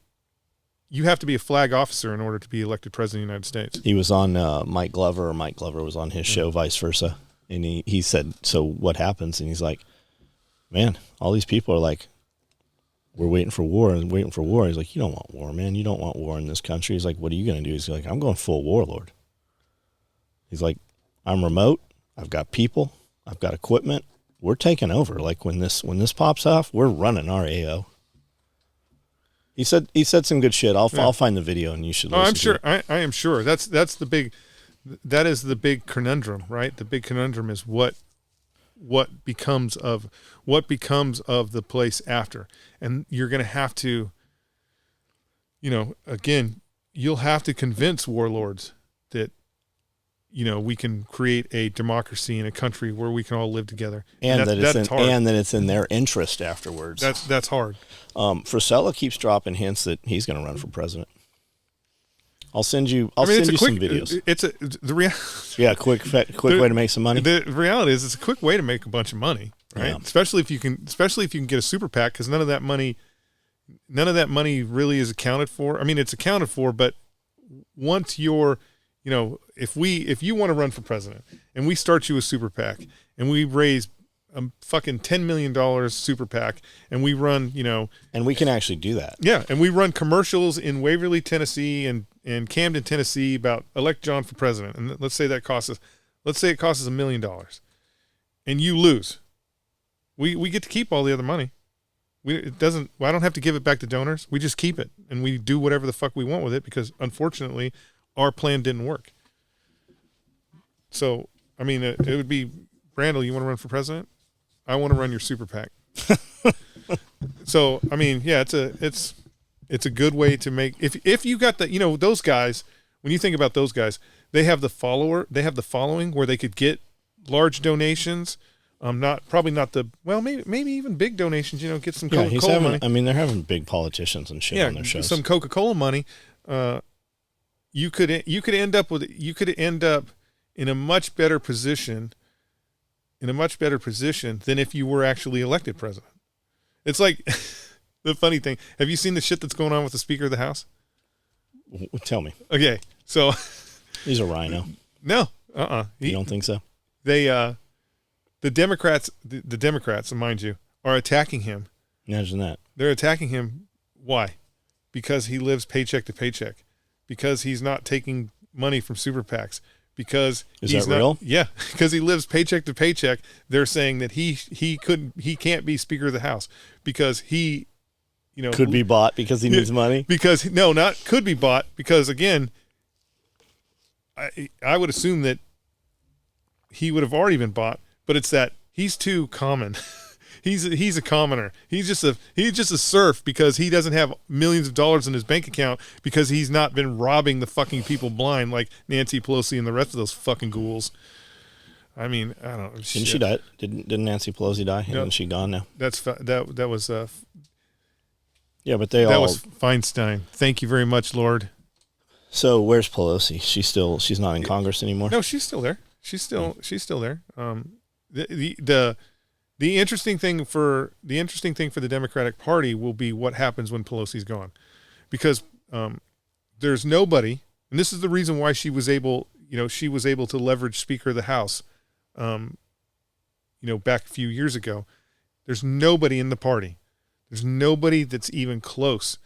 you have to be a flag officer in order to be elected president of the United States. He was on Mike Glover, or Mike Glover was on his show, vice versa. And he said, so what happens? And he's like, man, all these people are like, we're waiting for war and waiting for war. He's like, you don't want war, man. You don't want war in this country. He's like, what are you going to do? He's like, I'm going full warlord. He's like, I'm remote. I've got people. I've got equipment. We're taking over. Like, when this pops off, we're running our AO. He said some good shit. I'll find the video and you should listen. I'm sure. I am sure. That is the big conundrum, right? The big conundrum is what becomes of the place after. And you're going to have to, again, you'll have to convince warlords that, we can create a democracy in a country where we can all live together. And that it's in their interest afterwards. That's hard. Frisella keeps dropping hints that he's going to run for president. I'll send you some videos. Quick way to make some money. The reality is it's a quick way to make a bunch of money, right? Yeah. Especially if you can get a super PAC, because none of that money really is accounted for. I mean, it's accounted for, but once you're, if you want to run for president and we start you a super PAC and we raise a fucking $10 million super PAC and we run, and we can actually do that. Yeah. And we run commercials in Waverly, Tennessee and Camden, Tennessee about elect John for president. And let's say it costs us $1 million and you lose. We get to keep all the other money. I don't have to give it back to donors. We just keep it and we do whatever the fuck we want with it, because unfortunately our plan didn't work. So, I mean, it would be, Randall, you want to run for president? I want to run your super PAC. So, I mean, yeah, it's a good way to make, if you got the, those guys, when you think about those guys, they have the following where they could get large donations. Maybe even big donations, get some Coca-Cola money. I mean, they're having big politicians and shit on their shows. Some Coca-Cola money. You could end up in a much better position than if you were actually elected president. It's like the funny thing. Have you seen the shit that's going on with the Speaker of the House? Tell me. Okay, so he's a rhino. No, You don't think so? They the Democrats, mind you, are attacking him. Imagine that. They're attacking him. Why? Because he lives paycheck to paycheck. Because he's not taking money from super PACs. Because Is he's that not, real? Yeah, because he lives paycheck to paycheck. They're saying that he can't be Speaker of the House because he, Could be bought because he needs money. Because not could be bought because again, I would assume that he would have already been bought, but it's that he's too common. He's a commoner. He's just a serf because he doesn't have millions of dollars in his bank account because he's not been robbing the fucking people blind like Nancy Pelosi and the rest of those fucking ghouls. I mean, I don't know. Didn't she die? Didn't Nancy Pelosi die? Yep. Isn't she gone now? That was Yeah, but they that all. was Feinstein. Thank you very much, Lord. So where's Pelosi? She's not in Congress anymore. No, she's still there. She's still there. The interesting thing for the Democratic Party will be what happens when Pelosi's gone, because there's nobody, and this is the reason why she was able to leverage Speaker of the House, back a few years ago. There's nobody in the party. There's nobody that's even close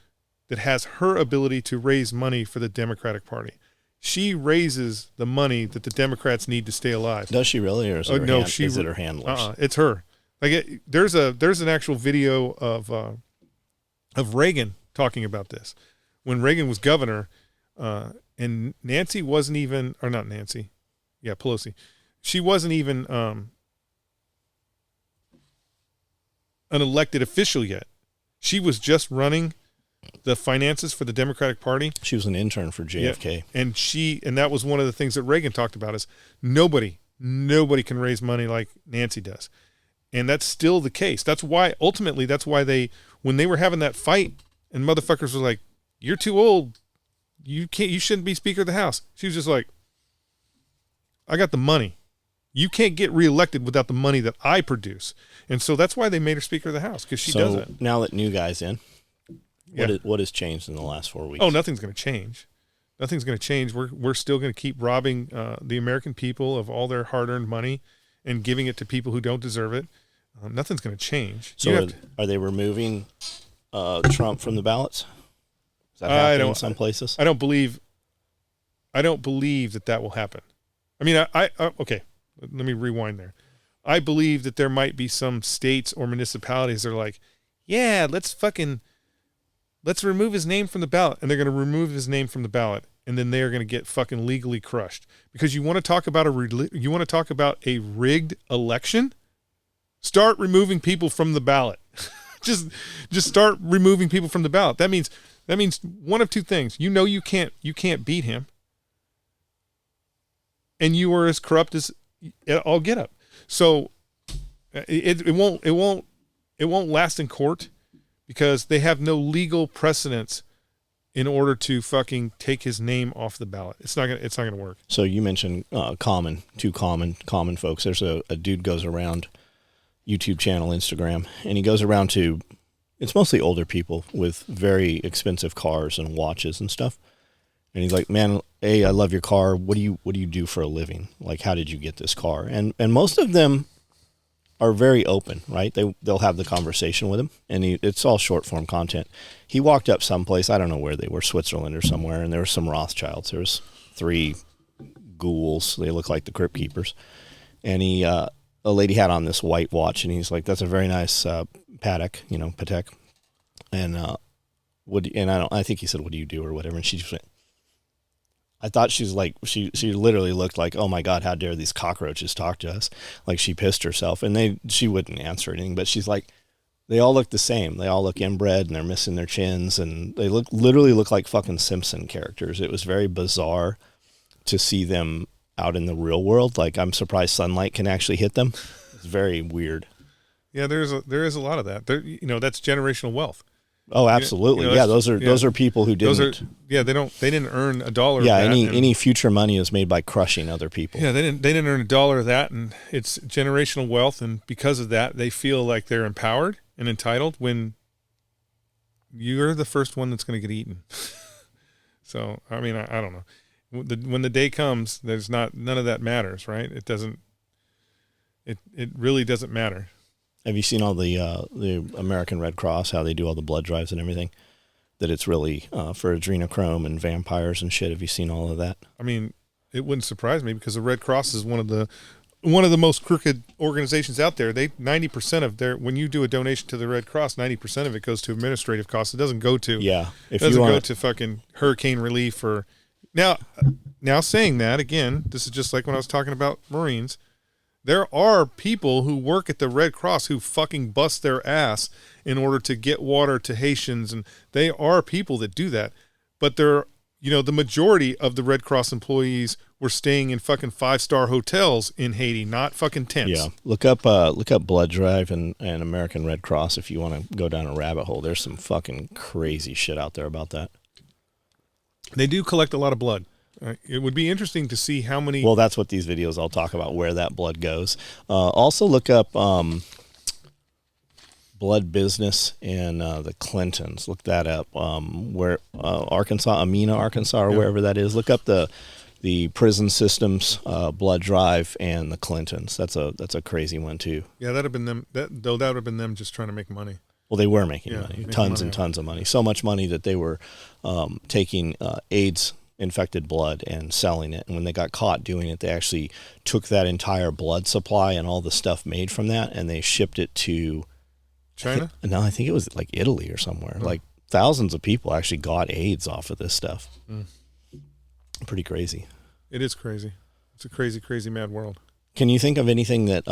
that has her ability to raise money for the Democratic Party. She raises the money that the Democrats need to stay alive. Does she really, or is it is it her handlers? It's her. There's an actual video of Reagan talking about this when Reagan was governor, and Nancy wasn't even, or not Nancy, yeah, Pelosi. She wasn't even an elected official yet. She was just running the finances for the Democratic Party. She was an intern for JFK. Yeah, and that was one of the things that Reagan talked about is nobody can raise money like Nancy does. And that's still the case. That's why they, when they were having that fight and motherfuckers were like, you're too old. You shouldn't be Speaker of the House. She was just like, I got the money. You can't get reelected without the money that I produce. And so that's why they made her Speaker of the House, because she does it. Now that new guy's in, Yeah. what has changed in the last 4 weeks? Oh, nothing's going to change. Nothing's going to change. We're still going to keep robbing the American people of all their hard-earned money and giving it to people who don't deserve it. Nothing's going to change. So are they removing Trump from the ballots? Is that happening in some places? I don't believe that will happen. I mean, okay, let me rewind there. I believe that there might be some states or municipalities that are like, yeah, let's remove his name from the ballot. And they're going to remove his name from the ballot. And then they're going to get fucking legally crushed. Because you want to talk about a rigged election? Start removing people from the ballot. just start removing people from the ballot. That means one of two things. You can't beat him. And you are as corrupt as all get up. So it won't last in court because they have no legal precedence in order to fucking take his name off the ballot. It's not gonna work. So you mentioned two common folks. There's a dude goes around YouTube channel, Instagram, and he goes around to, it's mostly older people with very expensive cars and watches and stuff. And he's like, man, hey, I love your car. What do you do for a living? Like, how did you get this car? And most of them are very open, right? They'll have the conversation with him, and it's all short form content. He walked up someplace, I don't know where they were, Switzerland or somewhere, and there were some Rothschilds. There was 3 ghouls. They look like the Crypt Keepers. And a lady had on this white watch, and he's like, that's a very nice Patek. And I think he said, what do you do or whatever? And she just went, I thought she was like, she literally looked like, oh my God, how dare these cockroaches talk to us? Like she pissed herself, and she wouldn't answer anything, but she's like, they all look the same. They all look inbred and they're missing their chins, and they literally look like fucking Simpson characters. It was very bizarre to see them out in the real world. Like, I'm surprised sunlight can actually hit them. It's very weird. Yeah, there is a lot of that. That's generational wealth. Oh, absolutely. Those are people who didn't. They didn't earn $1. Yeah, of that, any future money is made by crushing other people. Yeah, they didn't earn $1 of that, and it's generational wealth, and because of that, they feel like they're empowered and entitled when you're the first one that's going to get eaten. So, I mean, I don't know. When the day comes, none of that matters, right? It it really doesn't matter. Have you seen all the American Red Cross, how they do all the blood drives and everything? That it's really for adrenochrome and vampires and shit. Have you seen all of that? I mean, it wouldn't surprise me because the Red Cross is one of the most crooked organizations out there. 90% of their, when you do a donation to the Red Cross, 90% of it goes to administrative costs. It doesn't go to If doesn't you go want to fucking hurricane relief or now saying that again, this is just like when I was talking about Marines. There are people who work at the Red Cross who fucking bust their ass in order to get water to Haitians, and they are people that do that. But they're, the majority of the Red Cross employees were staying in fucking 5-star hotels in Haiti, not fucking tents. Yeah, look up Blood Drive and American Red Cross if you want to go down a rabbit hole. There's some fucking crazy shit out there about that. They do collect a lot of blood. It would be interesting to see how many. Well, that's what these videos I'll talk about, where that blood goes. Also look up blood business and the Clintons. Look that up. Where Arkansas, Amina, Arkansas, or wherever that is. Look up the prison systems, blood drive, and the Clintons. That's a crazy one too. Yeah, that'd have been them. That would have been them just trying to make money. Well, they were making money, making tons money. and tons of money. So much money that they were taking AIDS infected blood and selling it. And when they got caught doing it, they actually took that entire blood supply and all the stuff made from that, and they shipped it to China? I think it was like Italy or somewhere. Like thousands of people actually got AIDS off of this stuff. Pretty crazy. It is crazy. It's a crazy, crazy mad world. Can you think of anything that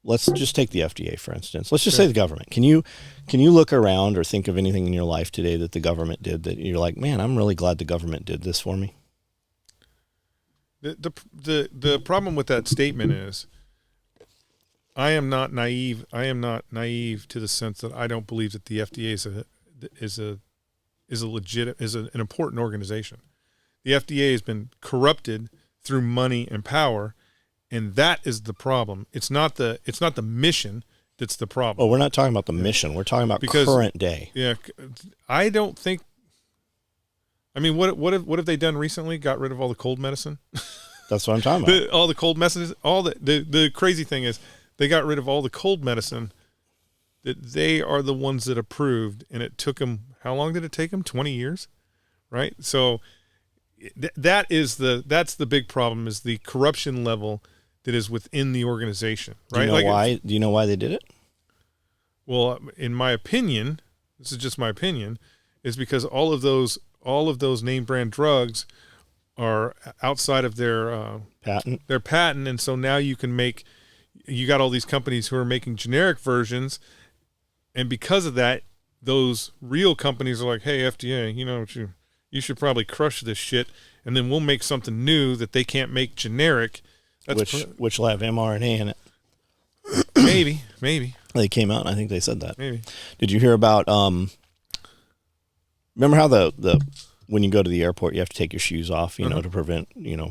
let's just take the FDA, for instance. Let's just say the government. Can you look around or think of anything in your life today that the government did that you're like, man, I'm really glad the government did this for me? The problem with that statement is I am not naive. I am not naive to the sense that I don't believe that the FDA is an important organization. The FDA has been corrupted through money and power. And that is the problem. It's not the mission that's the problem. Oh, we're not talking about the mission. We're talking about current day. Yeah, I don't think. I mean, what have they done recently? Got rid of all the cold medicine. That's what I'm talking about. All the cold medicine. The crazy thing is they got rid of all the cold medicine that they are the ones that approved, and it took them. How long did it take them? 20 years, right? So that's the big problem, is the corruption level that is within the organization, right? Do you know why they did it? Well, in my opinion, this is just my opinion, is because all of those name brand drugs are outside of their patent. Their patent, and so now you got all these companies who are making generic versions, and because of that, those real companies are like, hey, FDA, you should probably crush this shit, and then we'll make something new that they can't make generic. Which will have mRNA in it. Maybe. They came out and I think they said that. Maybe. Did you hear about remember how the when you go to the airport you have to take your shoes off, to prevent,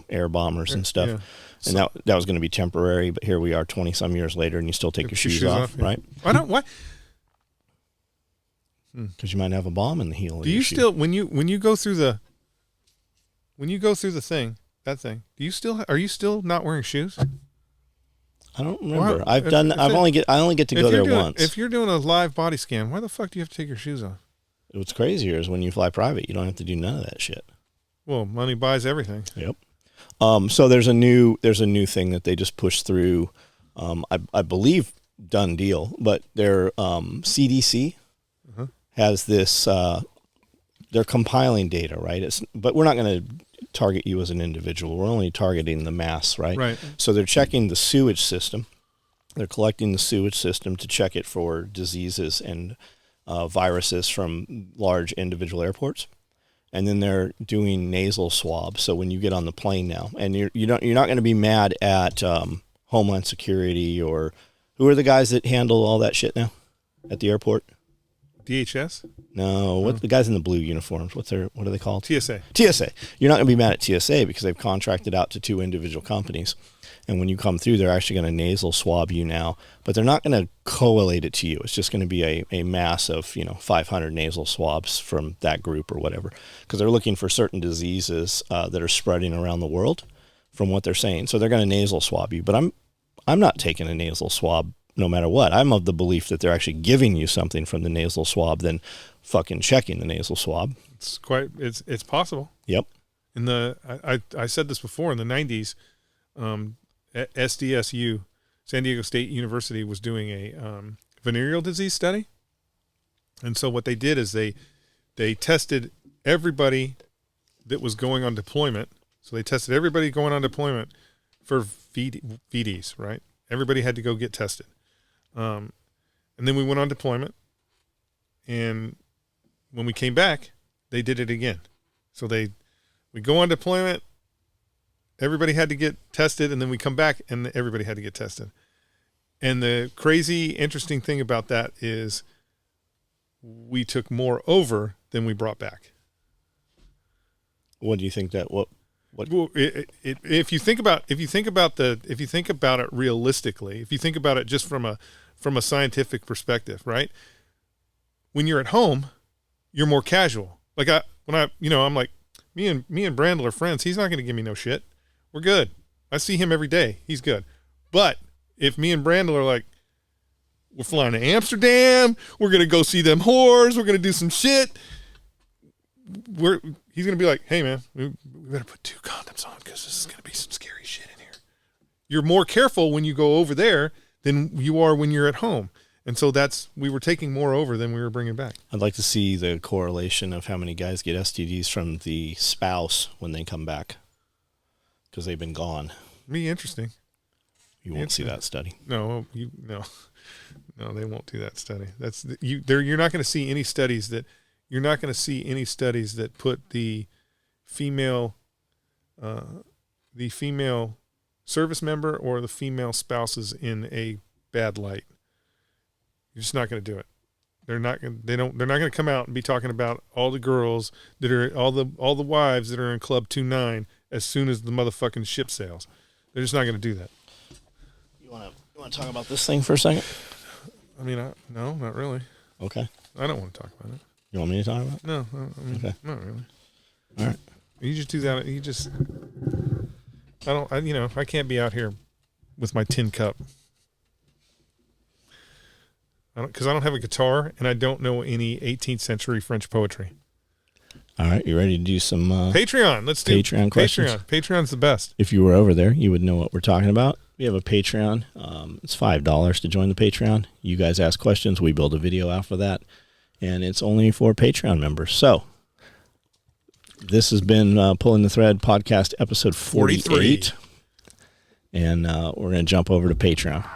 air bombers and stuff. Yeah. And that was going to be temporary, but here we are 20 some years later and you still take your shoes off, yeah. right? Why? Because you might have a bomb in the heel. Do you still, when you go through the thing, are you still not wearing shoes? I don't remember. I only get to go there once. If you're doing a live body scan, why the fuck do you have to take your shoes off? What's crazier is when you fly private, you don't have to do none of that shit. Well, money buys everything. Yep. So there's a new thing that they just pushed through. I believe done deal, but their CDC has this. They're compiling data, right? But we're not going to target you as an individual. We're only targeting the mass, right? Right. So they're checking the sewage system. They're collecting the sewage system to check it for diseases and viruses from large individual airports. And then they're doing nasal swabs. So when you get on the plane now, and you're not going to be mad at Homeland Security, or who are the guys that handle all that shit now at the airport? DHS? No, the guys in the blue uniforms? What are they called? TSA. TSA. You're not going to be mad at TSA because they've contracted out to 2 individual companies. And when you come through, they're actually going to nasal swab you now, but they're not going to collate it to you. It's just going to be a mass of 500 nasal swabs from that group or whatever, because they're looking for certain diseases that are spreading around the world, from what they're saying. So they're going to nasal swab you. But I'm not taking a nasal swab no matter what. I'm of the belief that they're actually giving you something from the nasal swab than fucking checking the nasal swab. It's possible. Yep. I said this before, in the 90s, SDSU, San Diego State University, was doing a venereal disease study. And so what they did is they tested everybody that was going on deployment. So they tested everybody going on deployment for VDs, right? Everybody had to go get tested. And then we went on deployment. And when we came back, they did it again. So we go on deployment, everybody had to get tested, and then we come back and everybody had to get tested. And the crazy, interesting thing about that is we took more over than we brought back. What do you think that what? Well, if you think about it realistically, if you think about it just from a scientific perspective, right? When you're at home, you're more casual. Like I'm like, me and Brandel are friends. He's not going to give me no shit. We're good. I see him every day. He's good. But if me and Brandel are like, we're flying to Amsterdam, we're going to go see them whores, we're going to do some shit, he's going to be like, hey man, we better put 2 condoms on because this is going to be some scary shit in here. You're more careful when you go over there than you are when you're at home. And so we were taking more over than we were bringing back. I'd like to see the correlation of how many guys get STDs from the spouse when they come back because they've been gone. Be interesting. You won't see that study. No, they won't do that study. You're not going to see any studies that put the female service member or the female spouses in a bad light. You're just not going to do it. They're not going to come out and be talking about all the girls that are all the wives that are in Club 29 as soon as the motherfucking ship sails. They're just not going to do that. You want to talk about this thing for a second? I mean, no, not really. Okay. I don't want to talk about it. You want me to talk about it? No, okay. Not really. All right. You just do that. I can't be out here with my tin cup. Because I don't have a guitar and I don't know any 18th century French poetry. All right, you ready to do some Patreon? Let's do Patreon questions. Patreon's the best. If you were over there, you would know what we're talking about. We have a Patreon. It's $5 to join the Patreon. You guys ask questions. We build a video after that. And it's only for Patreon members. So this has been Pulling the Thread podcast episode 48. And we're going to jump over to Patreon.